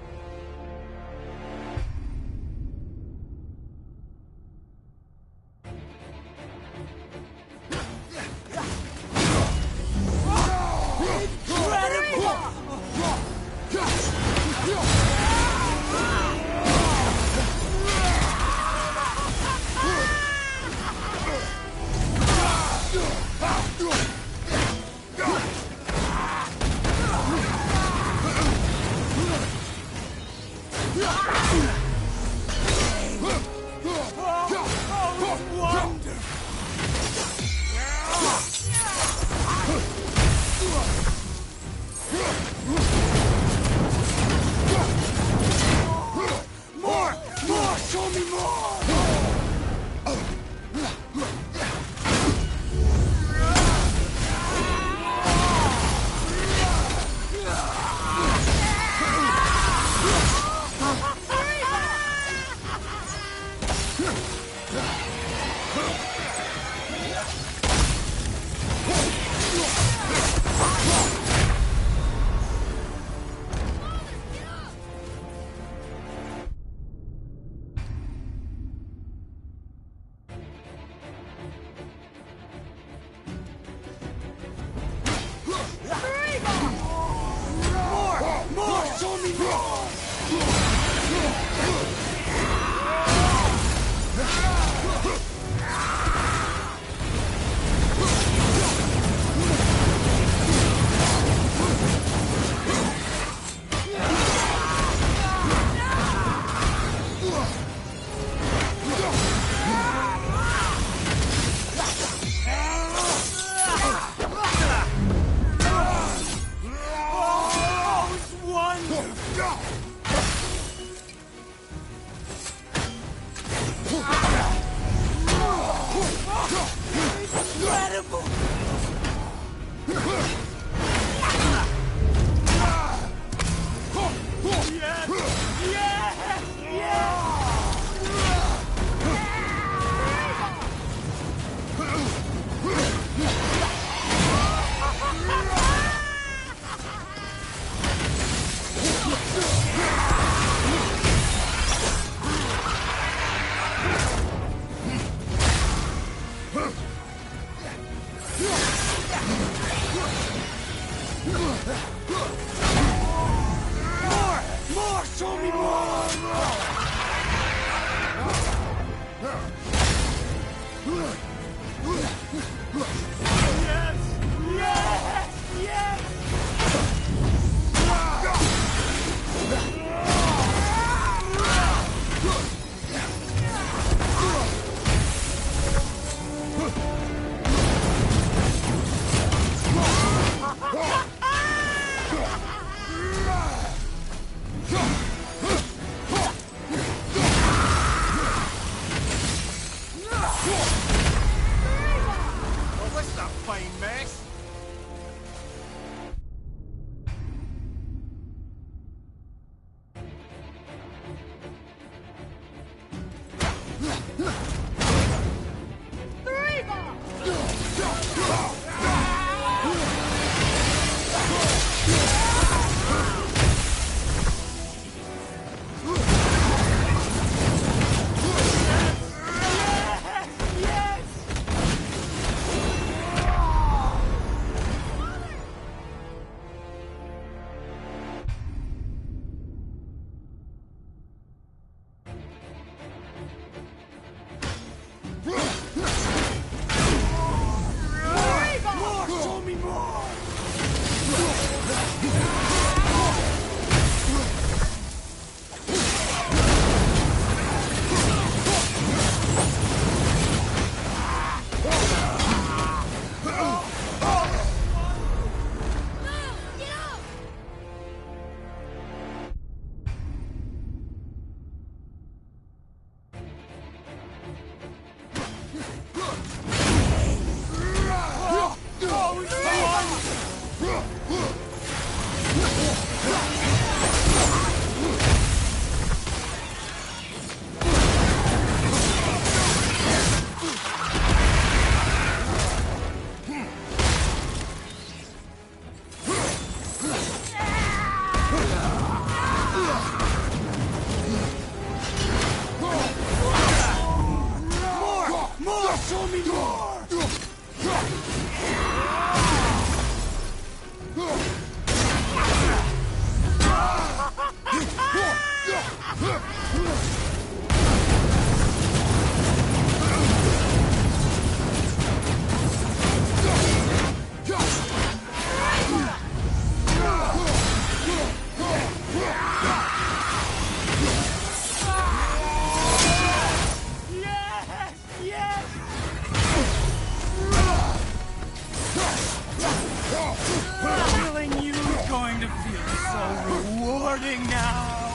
Killing you is going to feel so rewarding now.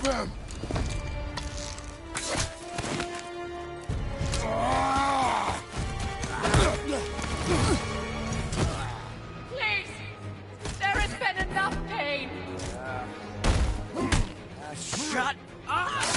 them! Please! There has been enough pain! Shut up!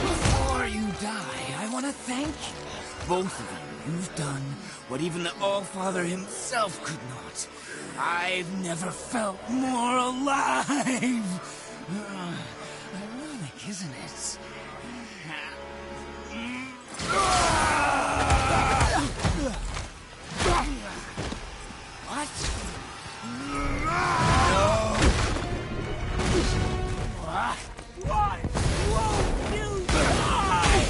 Before you die, I want to thank both of you. You've done what even the Allfather himself could not. I've never felt more alive. Ironic, isn't it? What? What? Won't you die?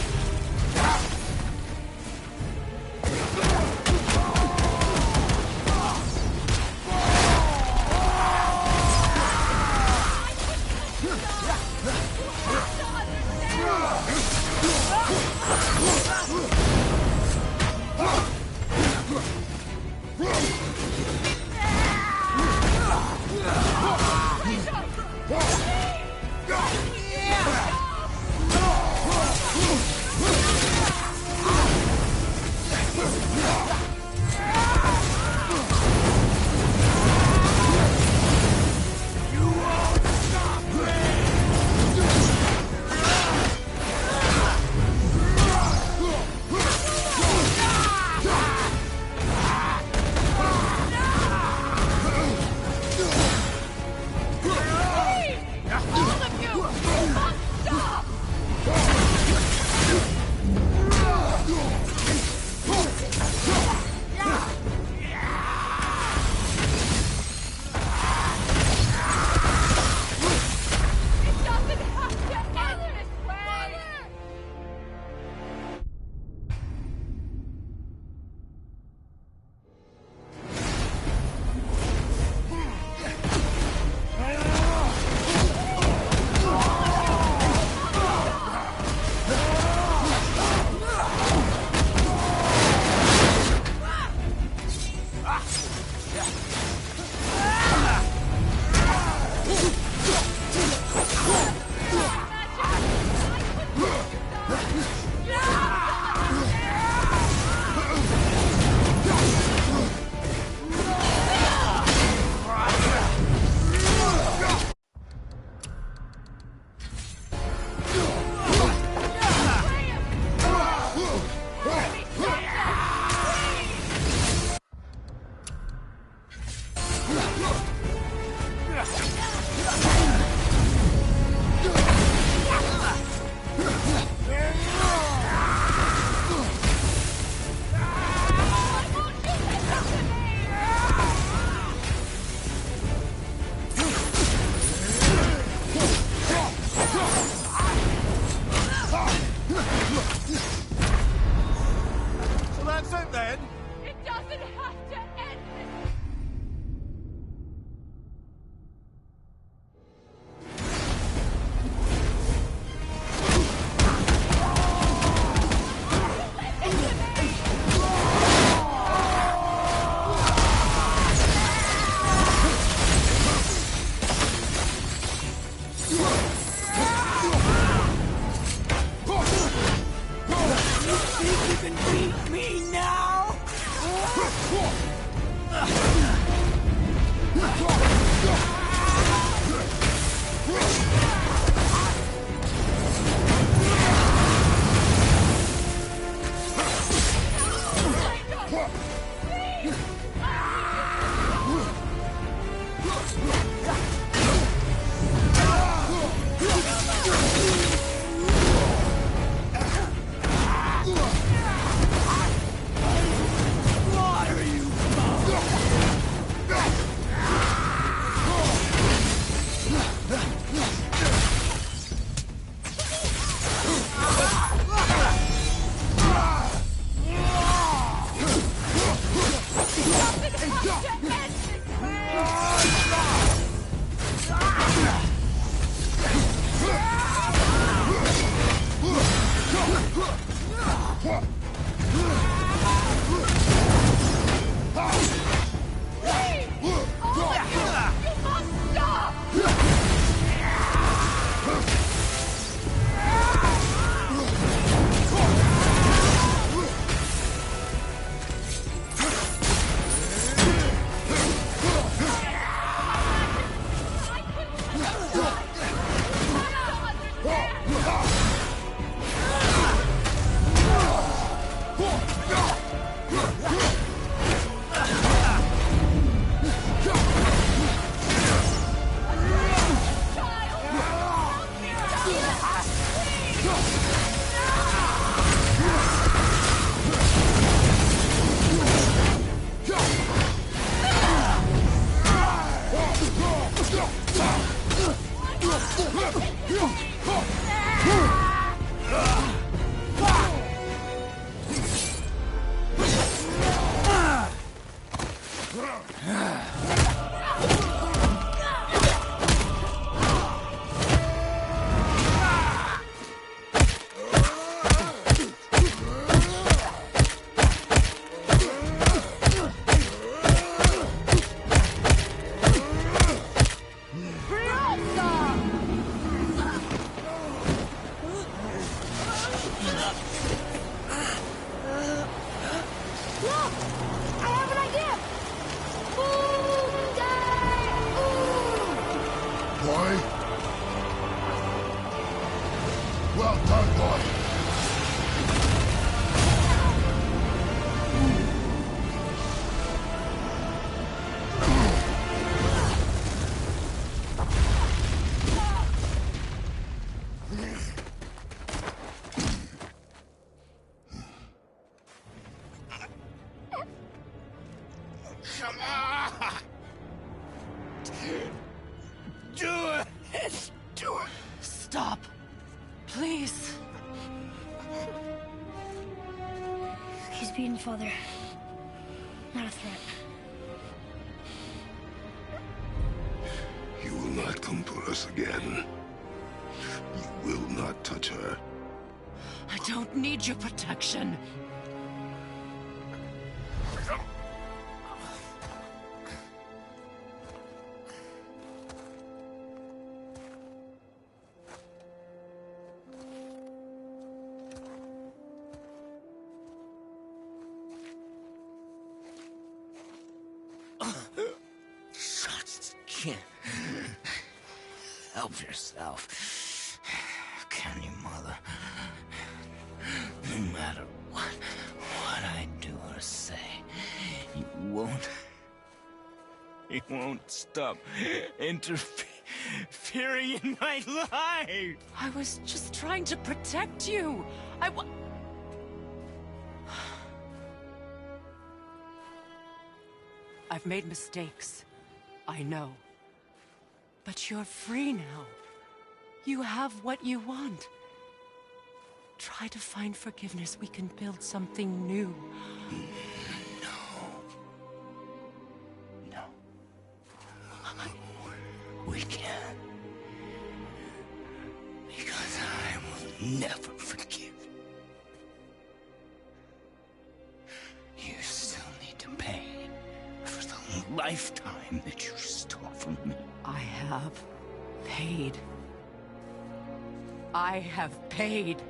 Stop. Please. He's beaten, Father. Not a threat. You will not come for us again. You will not touch her. I don't need your protection. Help yourself. Can you, Mother? No matter what I do or say, you won't stop interfering in my life. I was just trying to protect you. I've made mistakes. I know. But you're free now. You have what you want. Try to find forgiveness. We can build something new. No. We can't. Because I will never forgive. You still need to pay for the lifetime that you stole from me. I have paid. I have paid.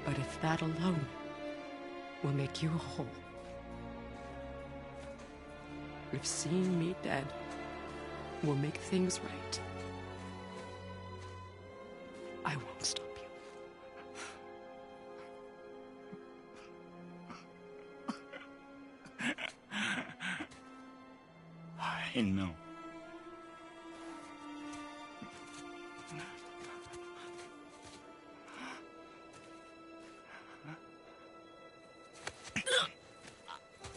But if that alone will make you whole, if seeing me dead will make things right, I won't stop you. I know.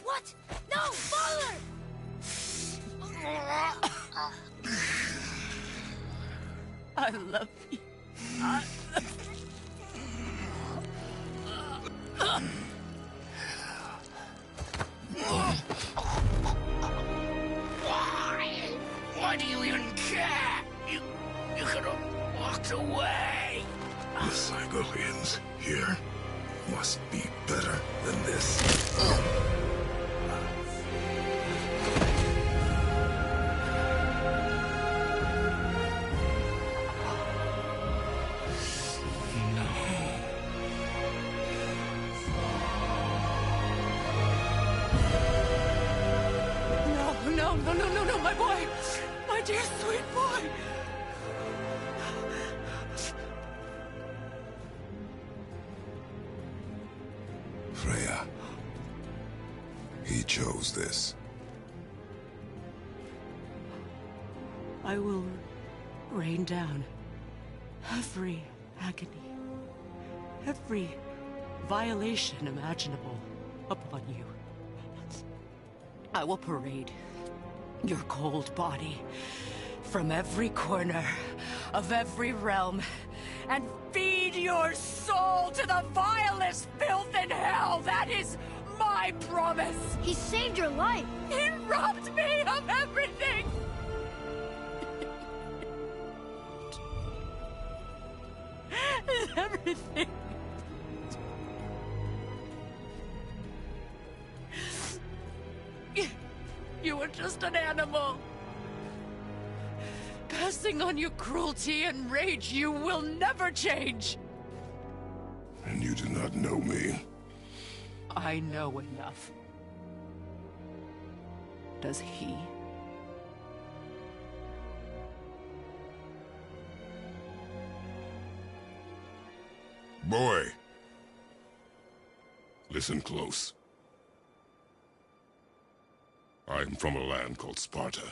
What? No, Father! I love you. Why? Why do you even care? here must be better than this. No, my boy! My dear sweet boy! Freya. He chose this. I will rain down every agony, every violation imaginable upon you. I will parade your cold body from every corner of every realm and feed your soul to the vilest filth in hell. That is my promise. He saved your life. He robbed me of everything. Everything. You were just an animal. Passing on your cruelty and rage, you will never change. And you do not know me. I know enough. Does he? Boy. Listen close. I am from a land called Sparta.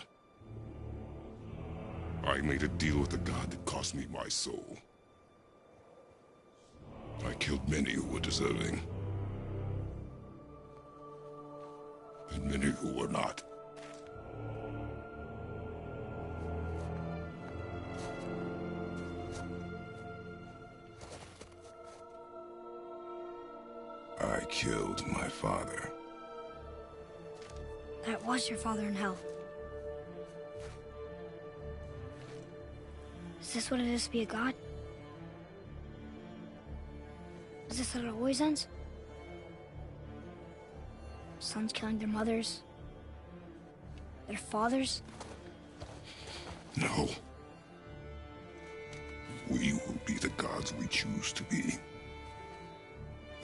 I made a deal with the god that cost me my soul. I killed many who were deserving. And many who were not. I killed my father. That was your father in hell. Is this what it is to be a god? Is this how it always ends? Sons killing their mothers? Their fathers? No. We will be the gods we choose to be.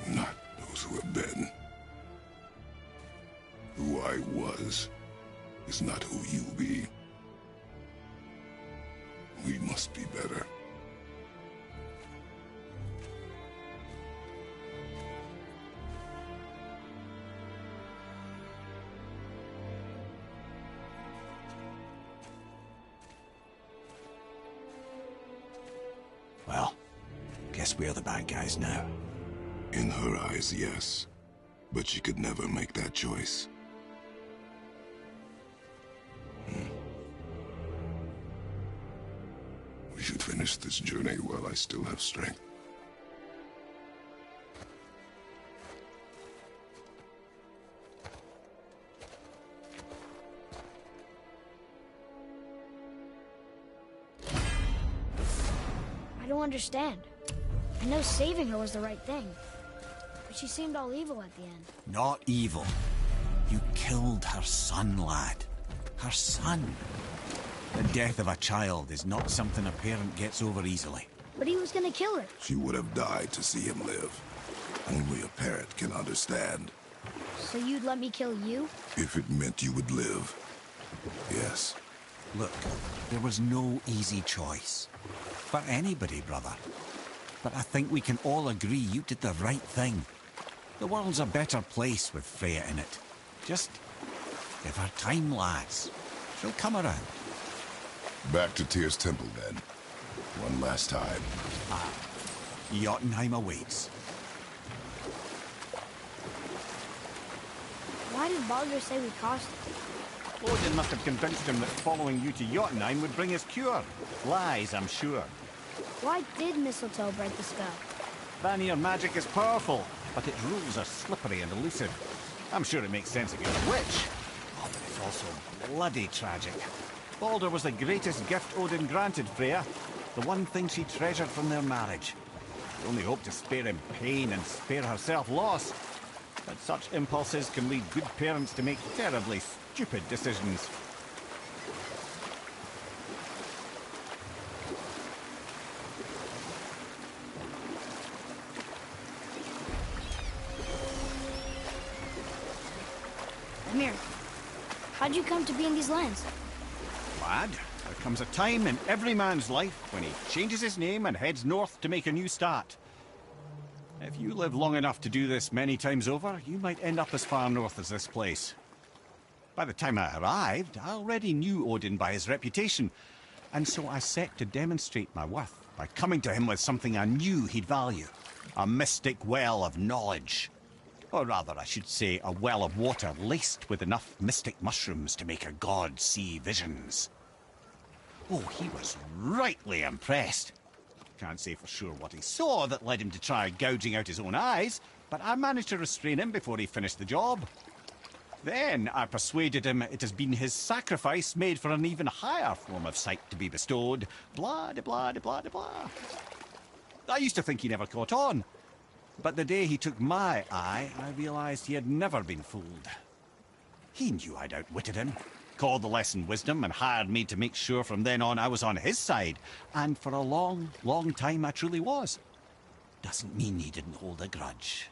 Not those who have been. Who I was is not who you be. We must be better. Well, guess we're the bad guys now. In her eyes, yes. But she could never make that choice. We should finish this journey while I still have strength. I don't understand. I know saving her was the right thing. But she seemed all evil at the end. Not evil. You killed her son, lad. Her son. The death of a child is not something a parent gets over easily. But he was gonna kill her. She would have died to see him live. Only a parent can understand. So you'd let me kill you? If it meant you would live. Yes. Look, there was no easy choice. For anybody, brother. But I think we can all agree you did the right thing. The world's a better place with Freya in it. Just give her time, lads. She'll come around. Back to Tyr's temple, then. One last time. Jotunheim awaits. Why did Baldur say we cost him? Odin must have convinced him that following you to Jotunheim would bring his cure. Lies, I'm sure. Why did Mistletoe break the spell? Vanir magic is powerful, but its rules are slippery and elusive. I'm sure it makes sense against a witch. Oh, but it's also bloody tragic. Baldur was the greatest gift Odin granted Freya. The one thing she treasured from their marriage. We only hope to spare him pain and spare herself loss. But such impulses can lead good parents to make terribly stupid decisions. Mimir, how'd you come to be in these lands? Lad, there comes a time in every man's life when he changes his name and heads north to make a new start. If you live long enough to do this many times over, you might end up as far north as this place. By the time I arrived, I already knew Odin by his reputation, and so I set to demonstrate my worth by coming to him with something I knew he'd value. A mystic well of knowledge. Or rather, I should say, a well of water laced with enough mystic mushrooms to make a god see visions. Oh, he was rightly impressed. Can't say for sure what he saw that led him to try gouging out his own eyes, but I managed to restrain him before he finished the job. Then I persuaded him it has been his sacrifice made for an even higher form of sight to be bestowed. Blah, de blah, de blah, de blah. I used to think he never caught on. But the day he took my eye, I realized he had never been fooled. He knew I'd outwitted him, called the lesson wisdom, and hired me to make sure from then on I was on his side. And for a long, long time I truly was. Doesn't mean he didn't hold a grudge.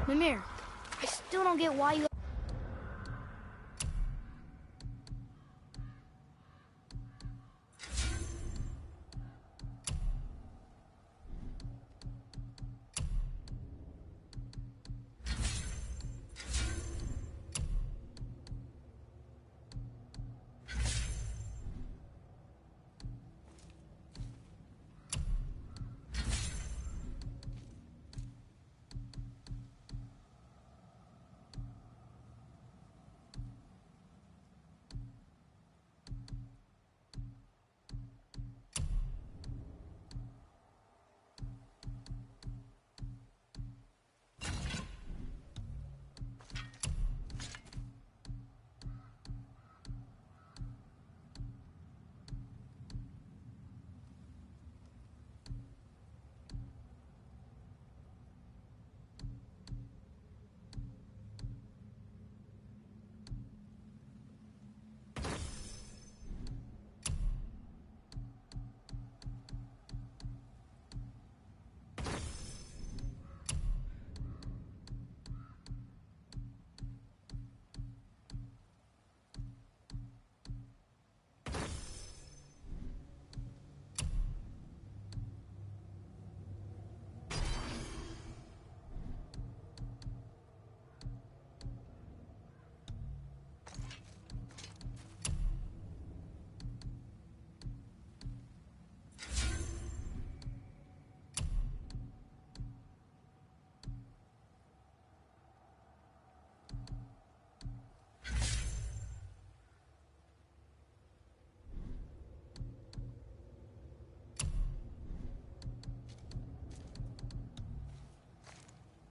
Mimir, I still don't get why you...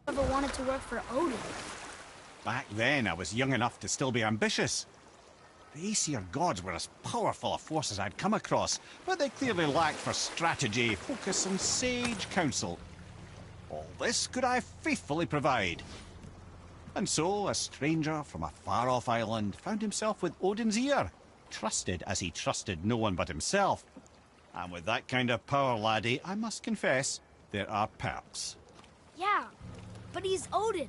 ever wanted to work for Odin? Back then, I was young enough to still be ambitious. The Aesir gods were as powerful a force as I'd come across, but they clearly lacked for strategy, focus, and sage counsel. All this could I faithfully provide. And so, a stranger from a far-off island found himself with Odin's ear, trusted as he trusted no one but himself. And with that kind of power, laddie, I must confess, there are perks. Yeah, but he's Odin.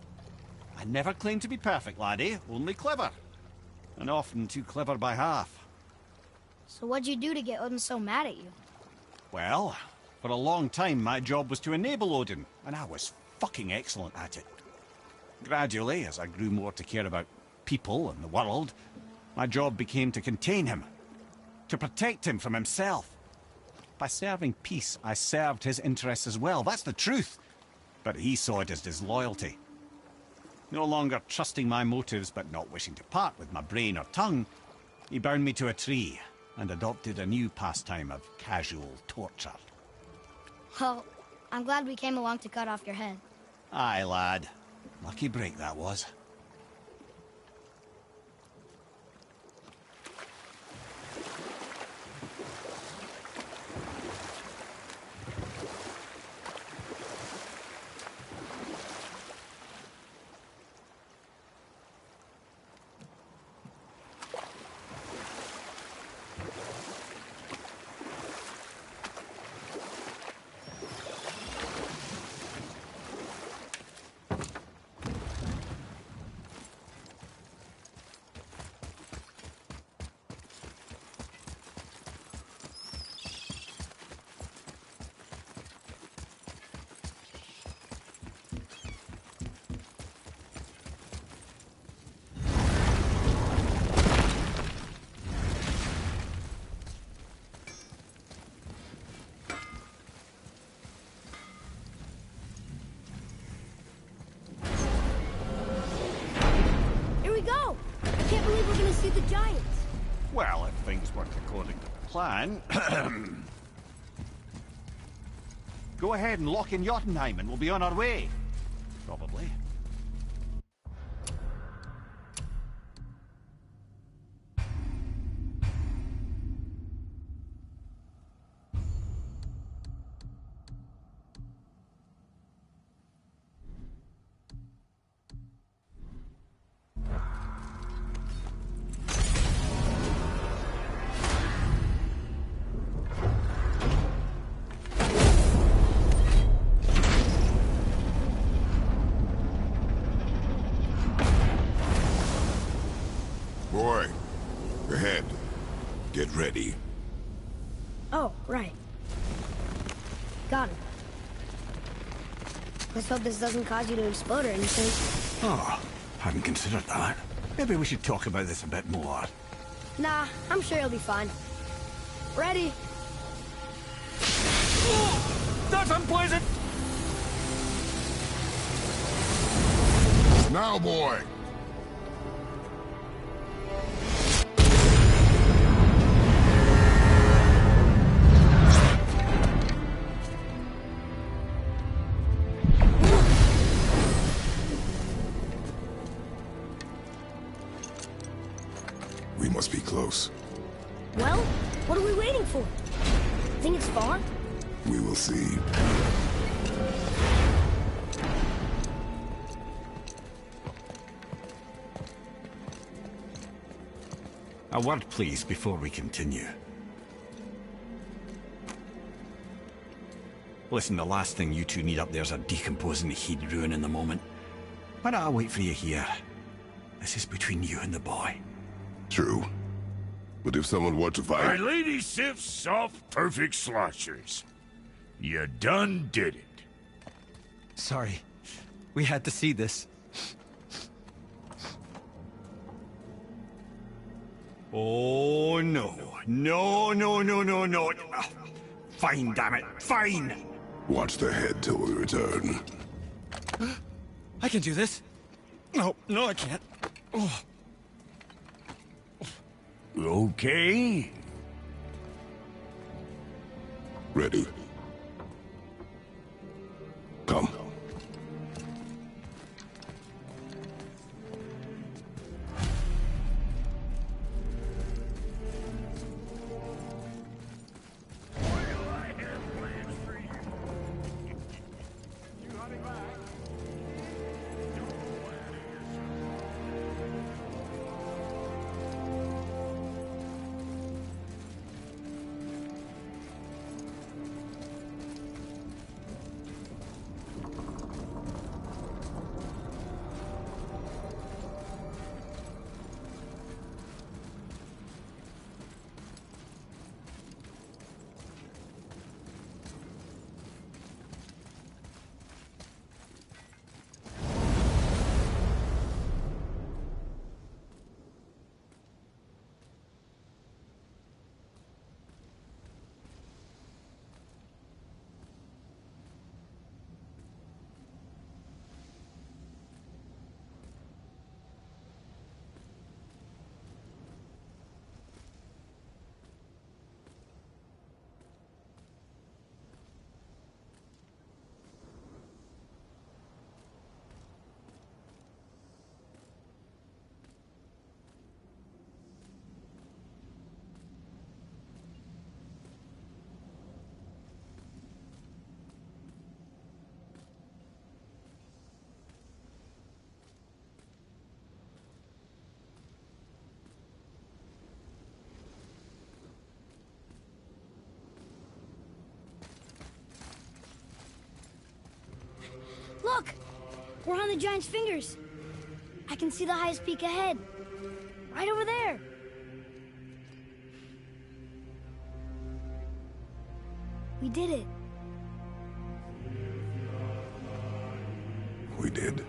I never claimed to be perfect, laddie, only clever. And often too clever by half. So what'd you do to get Odin so mad at you? Well, for a long time my job was to enable Odin, and I was fucking excellent at it. Gradually, as I grew more to care about people and the world, my job became to contain him, to protect him from himself. By serving peace, I served his interests as well, that's the truth. But he saw it as disloyalty. No longer trusting my motives, but not wishing to part with my brain or tongue, he bound me to a tree and adopted a new pastime of casual torture. Well, I'm glad we came along to cut off your head. Aye, lad. Lucky break that was. The giants. Well, if things work according to plan... Go ahead and lock in Jotunheim and we'll be on our way. Probably. ready. Oh, right. Got it. Let's hope this doesn't cause you to explode or anything. Oh, hadn't considered that. Maybe we should talk about this a bit more. Nah, I'm sure you'll be fine. Ready? That's unpleasant! Now, boy! We must be close. Well, what are we waiting for? Think it's far? We will see. A word, please, before we continue. Listen, the last thing you two need up there's a decomposing heat ruining the moment. Why don't I wait for you here? This is between you and the boy. True. But if someone were to My fight... Lady Sif's soft, perfect sloshers. You done did it. Sorry. We had to see this. Oh, no. No, no, no, no, no. Ah, fine, damn it. Fine! Watch the head till we return. I can do this. No, I can't. Oh. Okay. Ready. Come. Look! We're on the giant's fingers. I can see the highest peak ahead. Right over there. We did it. We did.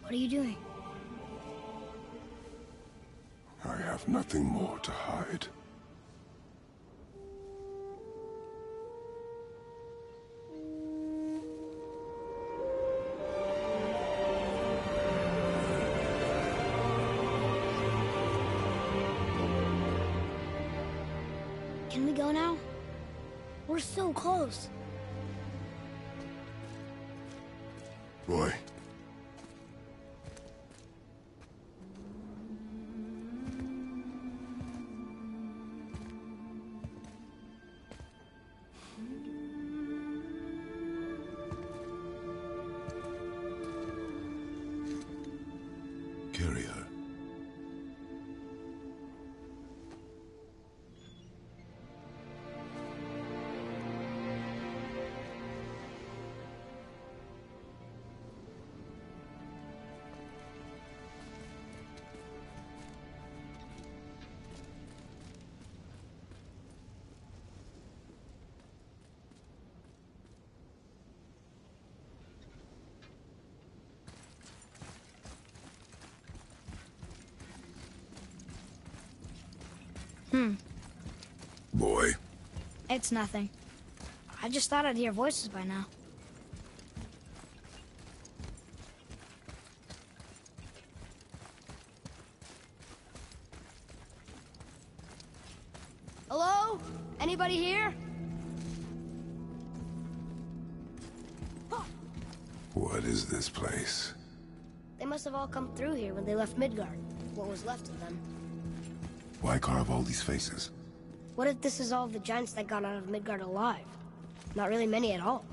What are you doing? I have nothing more to hide. Can we go now? We're so close. Boy. Boy, It's nothing. I just thought I'd hear voices by now. Hello? Anybody here? what is this place? They must have all come through here when they left Midgard. What was left of them. Why carve all these faces? What if this is all the giants that got out of Midgard alive? Not really many at all.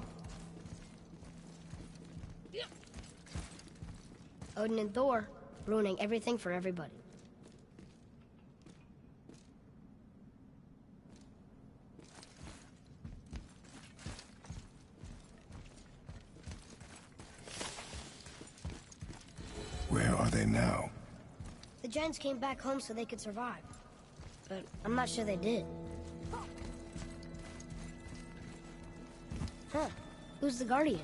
Odin and Thor, ruining everything for everybody. Where are they now? The giants came back home so they could survive. But I'm not sure they did. Huh. Who's the Guardian?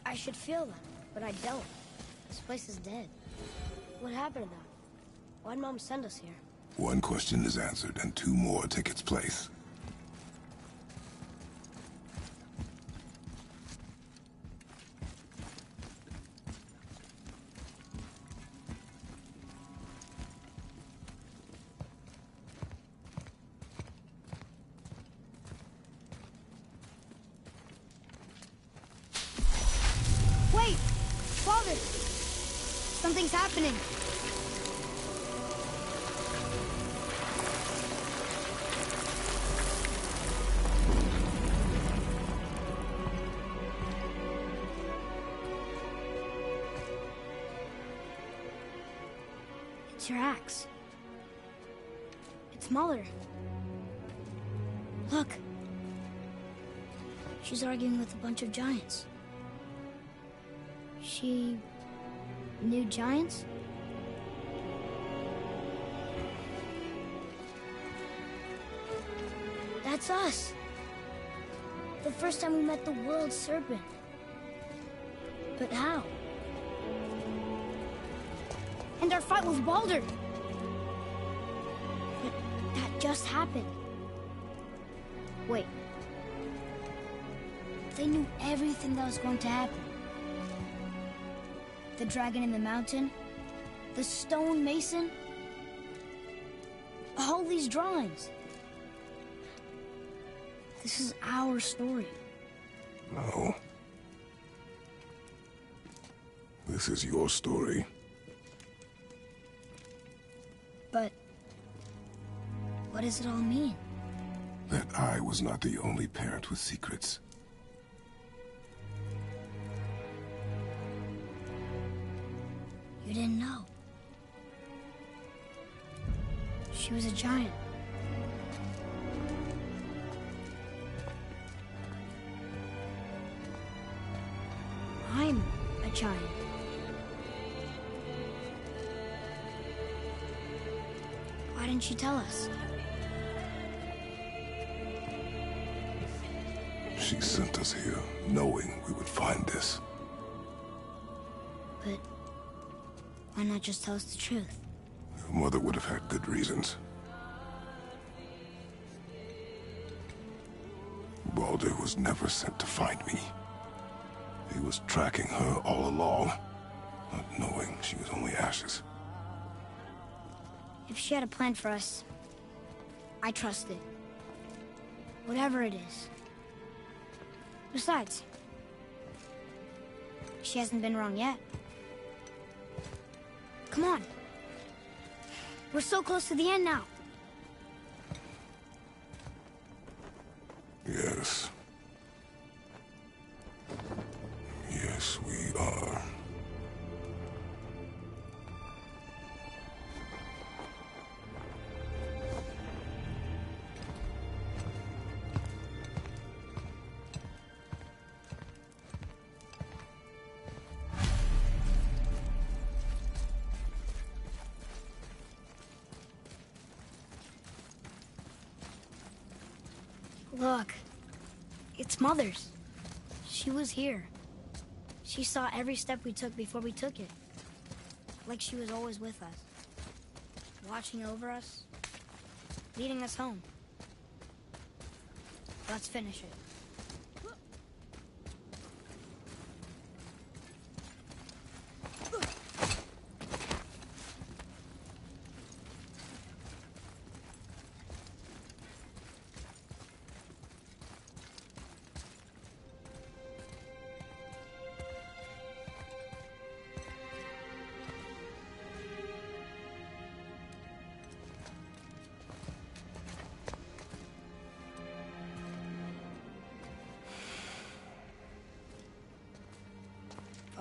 I should feel them, but I don't. This place is dead. What happened to them? Why'd Mom send us here? One question is answered, and two more take its place. Wait! Father! Something's happening. It's your axe. It's Muller. Look. She's arguing with a bunch of giants. She knew giants? That's us. The first time we met the world serpent. But how? And our fight with Baldur. But that just happened. Wait. They knew everything that was going to happen. The dragon in the mountain, the stone mason, all these drawings. This is our story. No. This is your story. But what does it all mean? That I was not the only parent with secrets. You didn't know. She was a giant. I'm a giant. Why didn't she tell us? She sent us here, knowing we would find this. But why not just tell us the truth? Your mother would have had good reasons. Baldur was never sent to find me. He was tracking her all along, not knowing she was only ashes. If she had a plan for us, I trust it. Whatever it is. Besides, she hasn't been wrong yet. Come on. We're so close to the end now. Yes. Yes, we are. Look, it's Mother's. She was here. She saw every step we took before we took it. Like she was always with us. Watching over us. Leading us home. Let's finish it.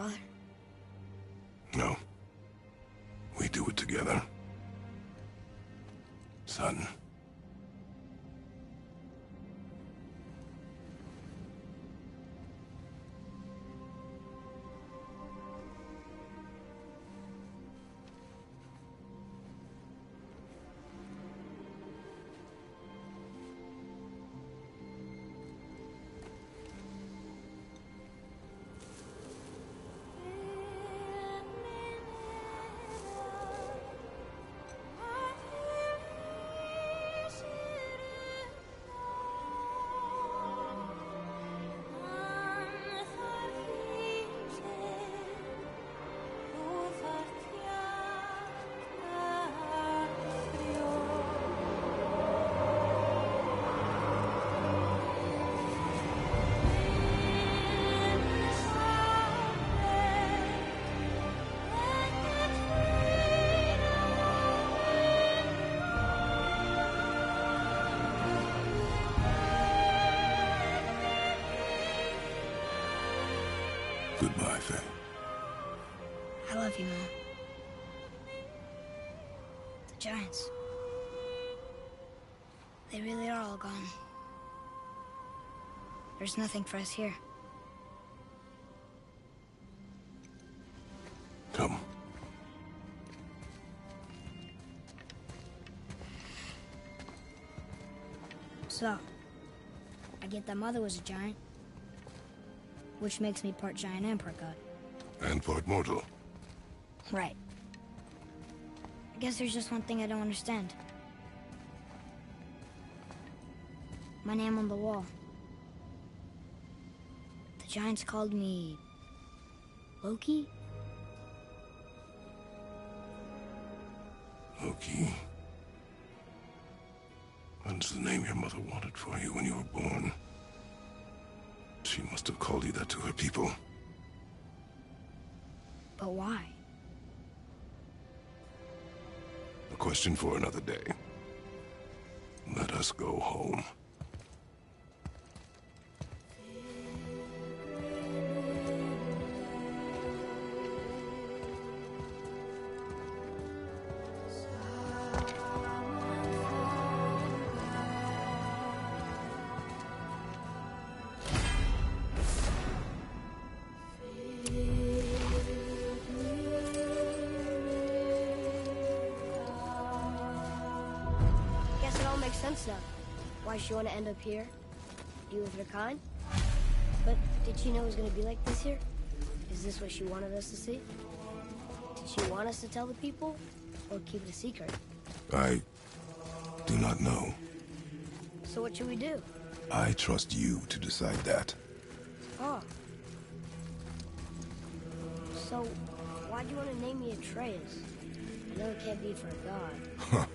Father? No. We do it together. Son. Goodbye, Faye. I love you, Mom. The Giants. They really are all gone. There's nothing for us here. Come. So, I get that Mother was a giant. Which makes me part giant and part god. And part mortal. Right. I guess there's just one thing I don't understand. My name on the wall. The Giants called me... Loki? Loki. That's the name your mother wanted for you when you were born. She must have called you that to her people. But why? A question for another day. Let us go home. Sense now. Why she want to end up here? Be with her kind? But did she know it was going to be like this here? Is this what she wanted us to see? Did she want us to tell the people? Or keep it a secret? I do not know. So what should we do? I trust you to decide that. Oh. So, why'd you want to name me Atreus? I know it can't be for a god. Huh.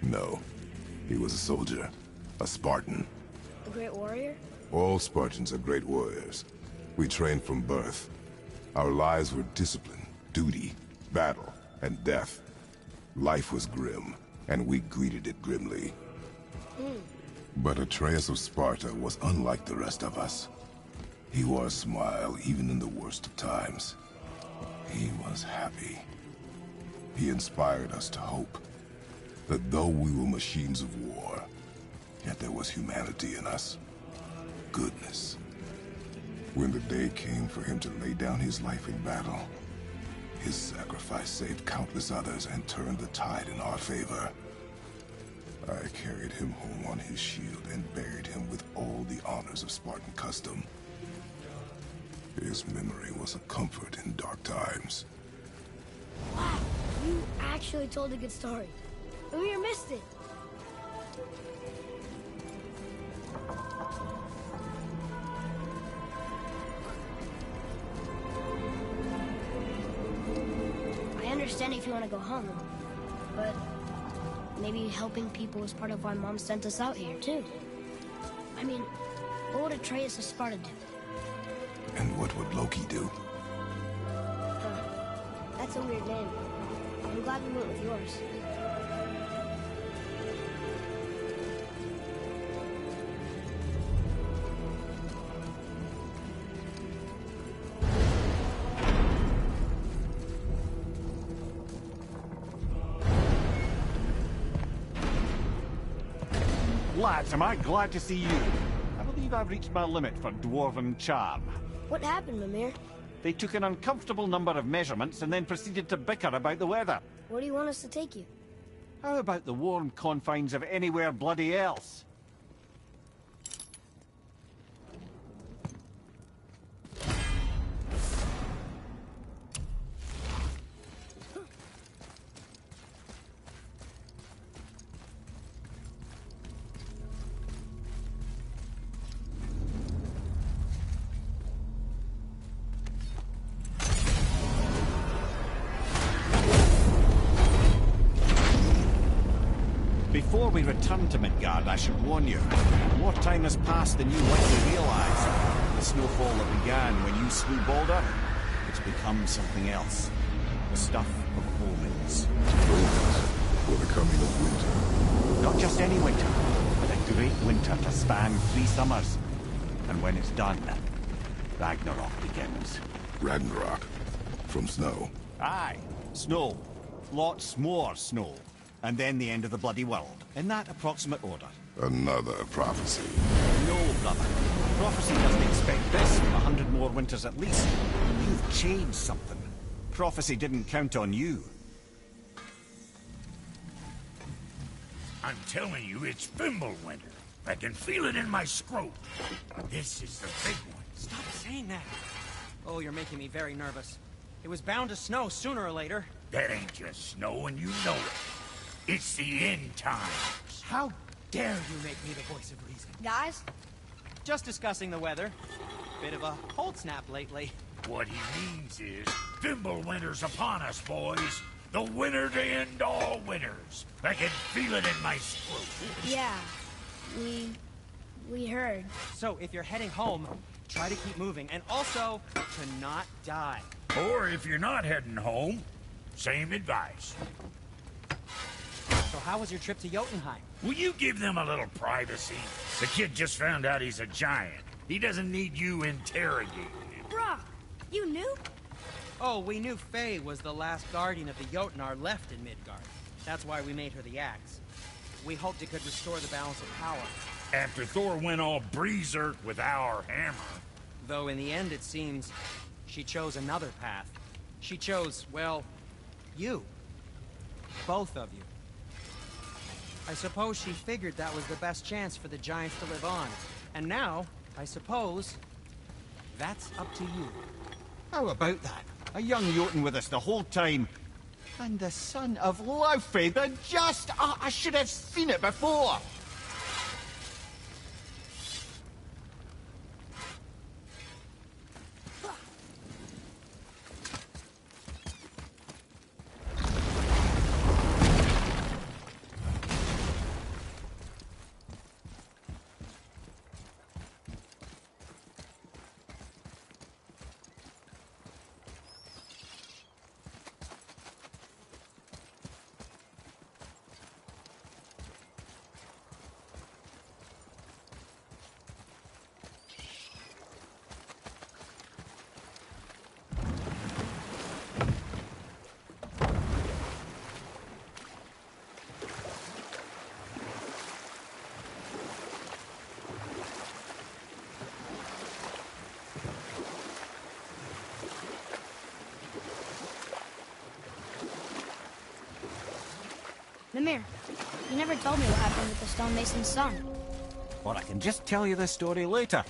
No. He was a soldier. A Spartan. A great warrior? All Spartans are great warriors. We trained from birth. Our lives were discipline, duty, battle, and death. Life was grim, and we greeted it grimly. But Atreus of Sparta was unlike the rest of us. He wore a smile even in the worst of times. He was happy. He inspired us to hope. That though we were machines of war, yet there was humanity in us. Goodness. When the day came for him to lay down his life in battle, his sacrifice saved countless others and turned the tide in our favor. I carried him home on his shield and buried him with all the honors of Spartan custom. His memory was a comfort in dark times. Wow, you actually told a good story. Mimir missed it. I understand if you want to go home, but maybe helping people is part of why Mom sent us out here, too. I mean, what would Atreus of Sparta do? And what would Loki do? That's a weird name. I'm glad we went with yours. Lads, am I glad to see you. I believe I've reached my limit for dwarven charm. What happened, Mimir? They took an uncomfortable number of measurements and then proceeded to bicker about the weather. Where do you want us to take you? How about the warm confines of anywhere bloody else? Before we return to Midgard, I should warn you. More time has passed than you likely realize. The snowfall that began when you slew Balder, it's become something else. The stuff of omens. Omens for the coming of winter. Not just any winter, but a great winter to span 3 summers. And when it's done, Ragnarok begins. Ragnarok? From snow? Aye, snow. Lots more snow. And then the end of the bloody world, in that approximate order. Another prophecy. No, brother. Prophecy doesn't expect this, 100 more winters at least. You've changed something. Prophecy didn't count on you. I'm telling you, it's Fimbulwinter. I can feel it in my scrote. This is the big one. Stop saying that. Oh, you're making me very nervous. It was bound to snow sooner or later. That ain't just snow, and you know it. It's the end times. How dare you make me the voice of reason? Guys? Just discussing the weather. Bit of a cold snap lately. What he means is, Fimbulwinter's upon us, boys. The winter to end all winters. I can feel it in my scrote. Yeah, we heard. So, if you're heading home, try to keep moving, and also to not die. Or if you're not heading home, same advice. So how was your trip to Jotunheim? Will you give them a little privacy? The kid just found out he's a giant. He doesn't need you interrogating him. Brock, you knew? Oh, we knew Faye was the last guardian of the Jotnar left in Midgard. That's why we made her the axe. We hoped it could restore the balance of power. After Thor went all berserk with our hammer. Though in the end it seems she chose another path. She chose, well, you. Both of you. I suppose she figured that was the best chance for the giants to live on. And now, I suppose, that's up to you. How about that? A young Jotun with us the whole time. And the son of Laufey, the just... I should have seen it before! Mimir, you never told me what happened with the stonemason's son. Or I can just tell you the story later.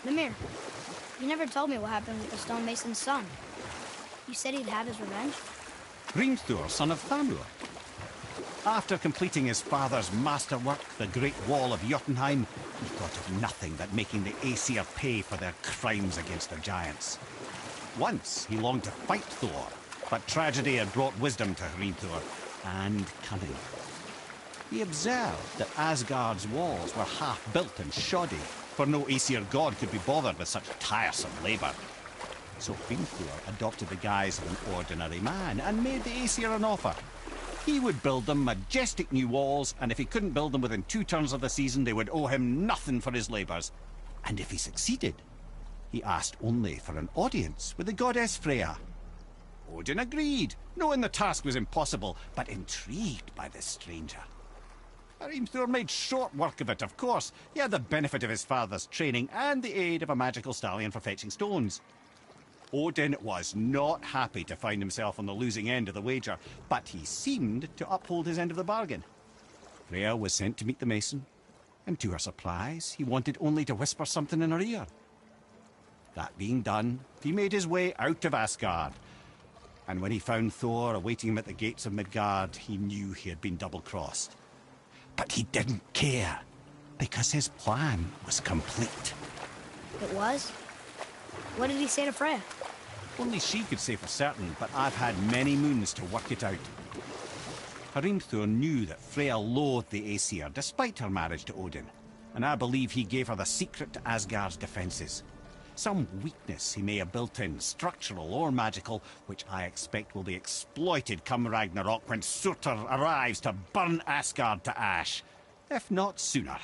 Mimir, you never told me what happened with the stonemason's son. You said he'd have his revenge? Hrimthur, son of Thamur. After completing his father's masterwork, the Great Wall of Jotunheim, he thought of nothing but making the Aesir pay for their crimes against the giants. Once he longed to fight Thor, but tragedy had brought wisdom to Hrimthur, and cunning. He observed that Asgard's walls were half-built and shoddy, for no Aesir god could be bothered with such tiresome labor. So Hrimthur adopted the guise of an ordinary man and made the Aesir an offer. He would build them majestic new walls, and if he couldn't build them within 2 turns of the season, they would owe him nothing for his labors. And if he succeeded, he asked only for an audience with the goddess Freya. Odin agreed, knowing the task was impossible, but intrigued by this stranger. Hrimthur made short work of it, of course. He had the benefit of his father's training and the aid of a magical stallion for fetching stones. Odin was not happy to find himself on the losing end of the wager, but he seemed to uphold his end of the bargain. Freya was sent to meet the mason, and to her surprise, he wanted only to whisper something in her ear. That being done, he made his way out of Asgard. And when he found Thor awaiting him at the gates of Midgard, he knew he had been double-crossed. But he didn't care, because his plan was complete. It was? What did he say to Freya? Only she could say for certain, but I've had many moons to work it out. Hrimthur knew that Freya loathed the Aesir, despite her marriage to Odin, and I believe he gave her the secret to Asgard's defenses. Some weakness he may have built in, structural or magical, which I expect will be exploited come Ragnarok when Surtur arrives to burn Asgard to ash. If not sooner.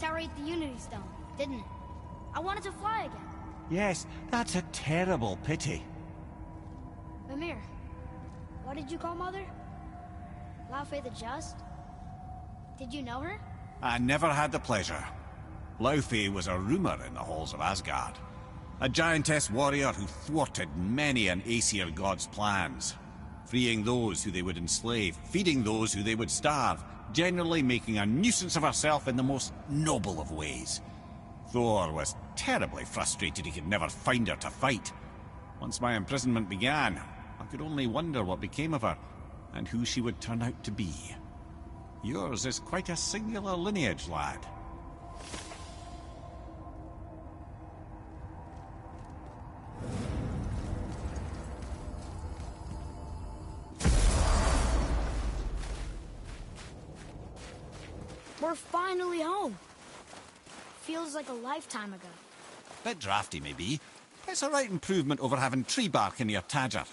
Tower ate the Unity Stone, didn't it? I wanted to fly again. Yes, that's a terrible pity. Mimir, what did you call Mother? Laufey the Just? Did you know her? I never had the pleasure. Laufey was a rumour in the halls of Asgard. A giantess warrior who thwarted many an Aesir god's plans. Freeing those who they would enslave, feeding those who they would starve, generally making a nuisance of herself in the most noble of ways. Thor was terribly frustrated he could never find her to fight. Once my imprisonment began, I could only wonder what became of her, and who she would turn out to be. Yours is quite a singular lineage, lad. We're finally home. Feels like a lifetime ago. Bit drafty, maybe. It's a right improvement over having tree bark in your tadger.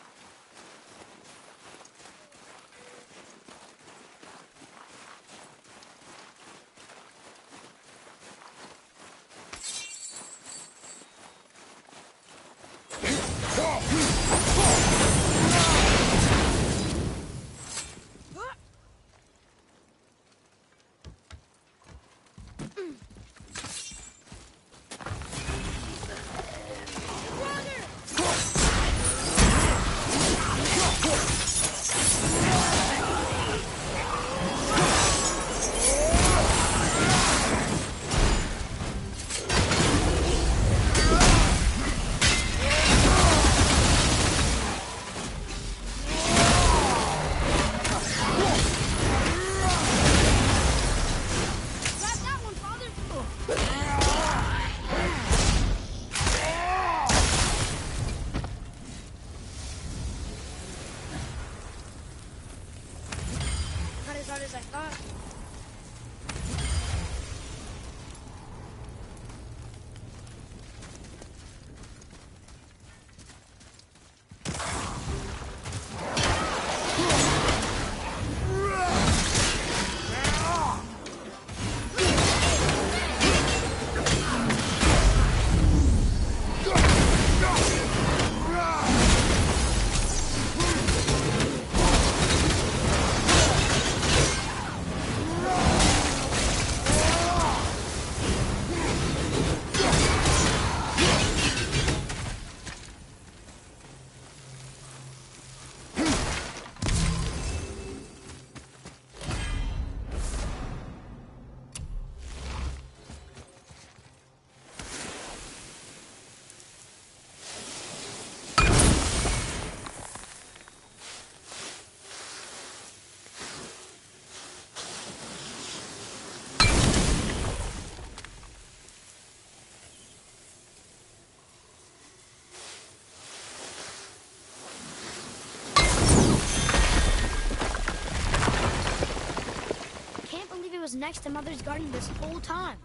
Was next to Mother's garden this whole time.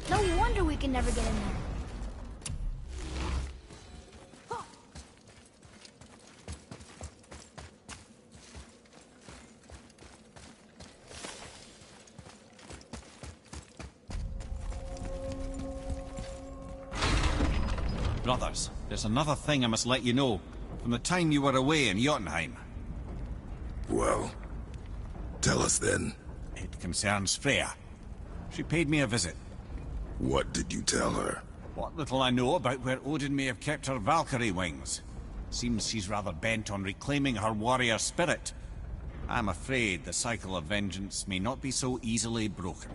No wonder we can never get in there. Brothers, there's another thing I must let you know. From the time you were away in Jotunheim. Well, tell us then. It concerns Freya. She paid me a visit. What did you tell her? What little I know about where Odin may have kept her Valkyrie wings. Seems she's rather bent on reclaiming her warrior spirit. I'm afraid the cycle of vengeance may not be so easily broken.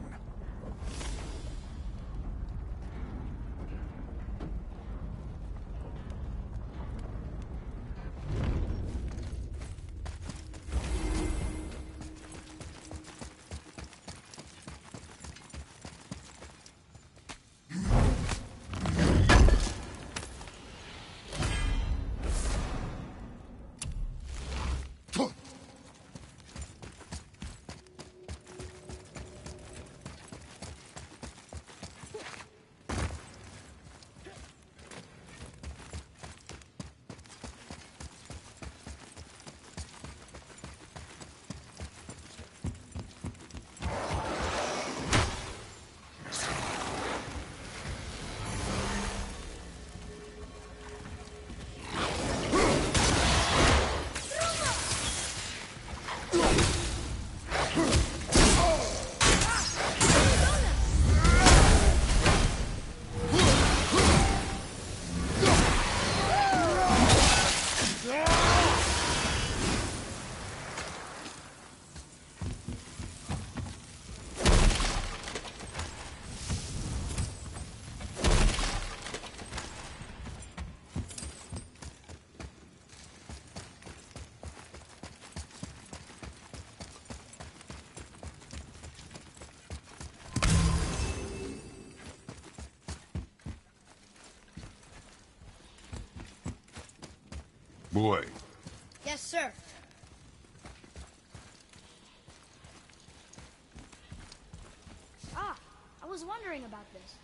Boy. Yes, sir. Ah, I was wondering about this.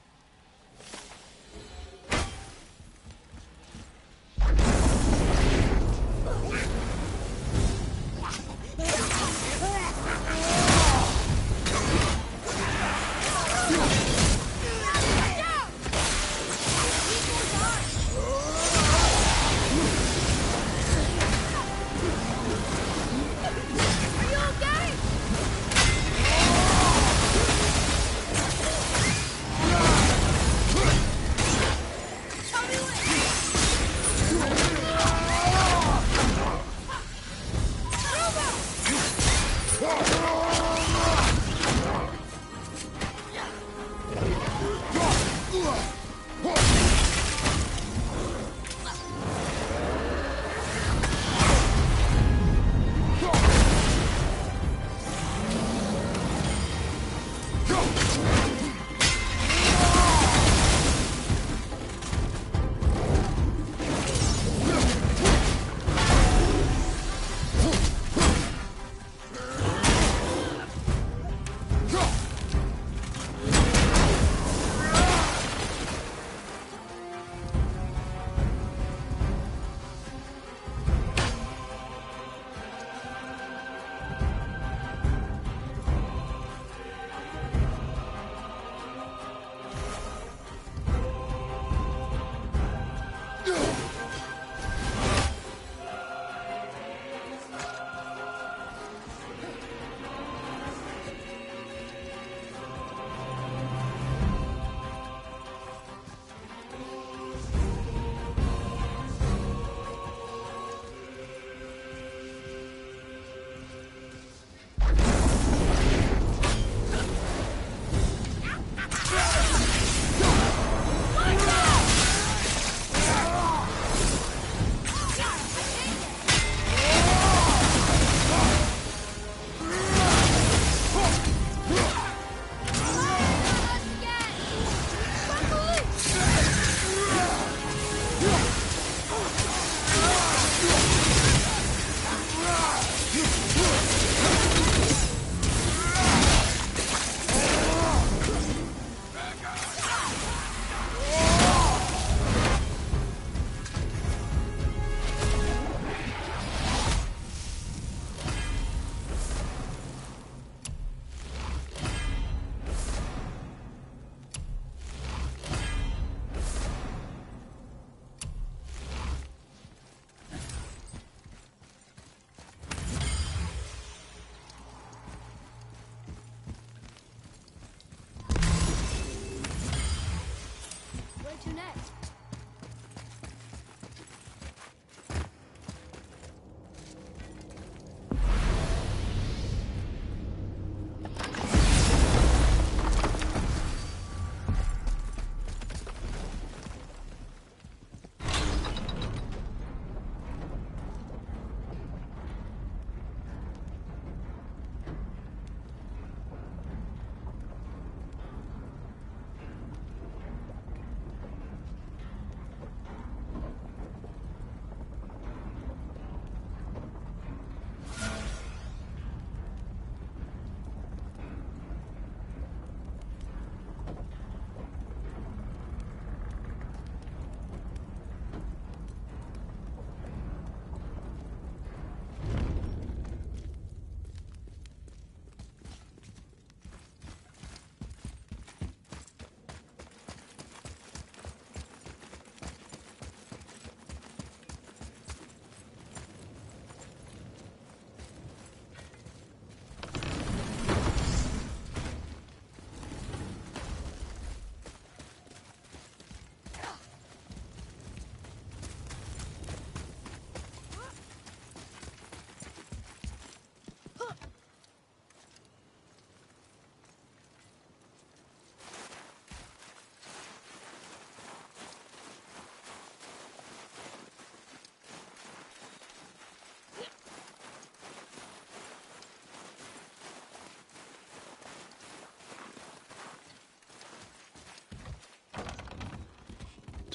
to next?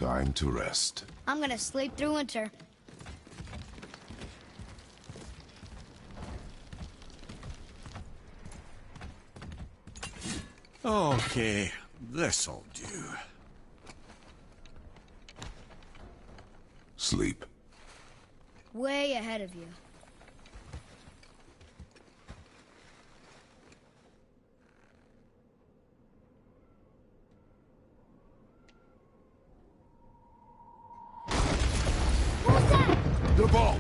Time to rest. I'm gonna sleep through winter. Okay, this'll do. Sleep. Way ahead of you. The ball!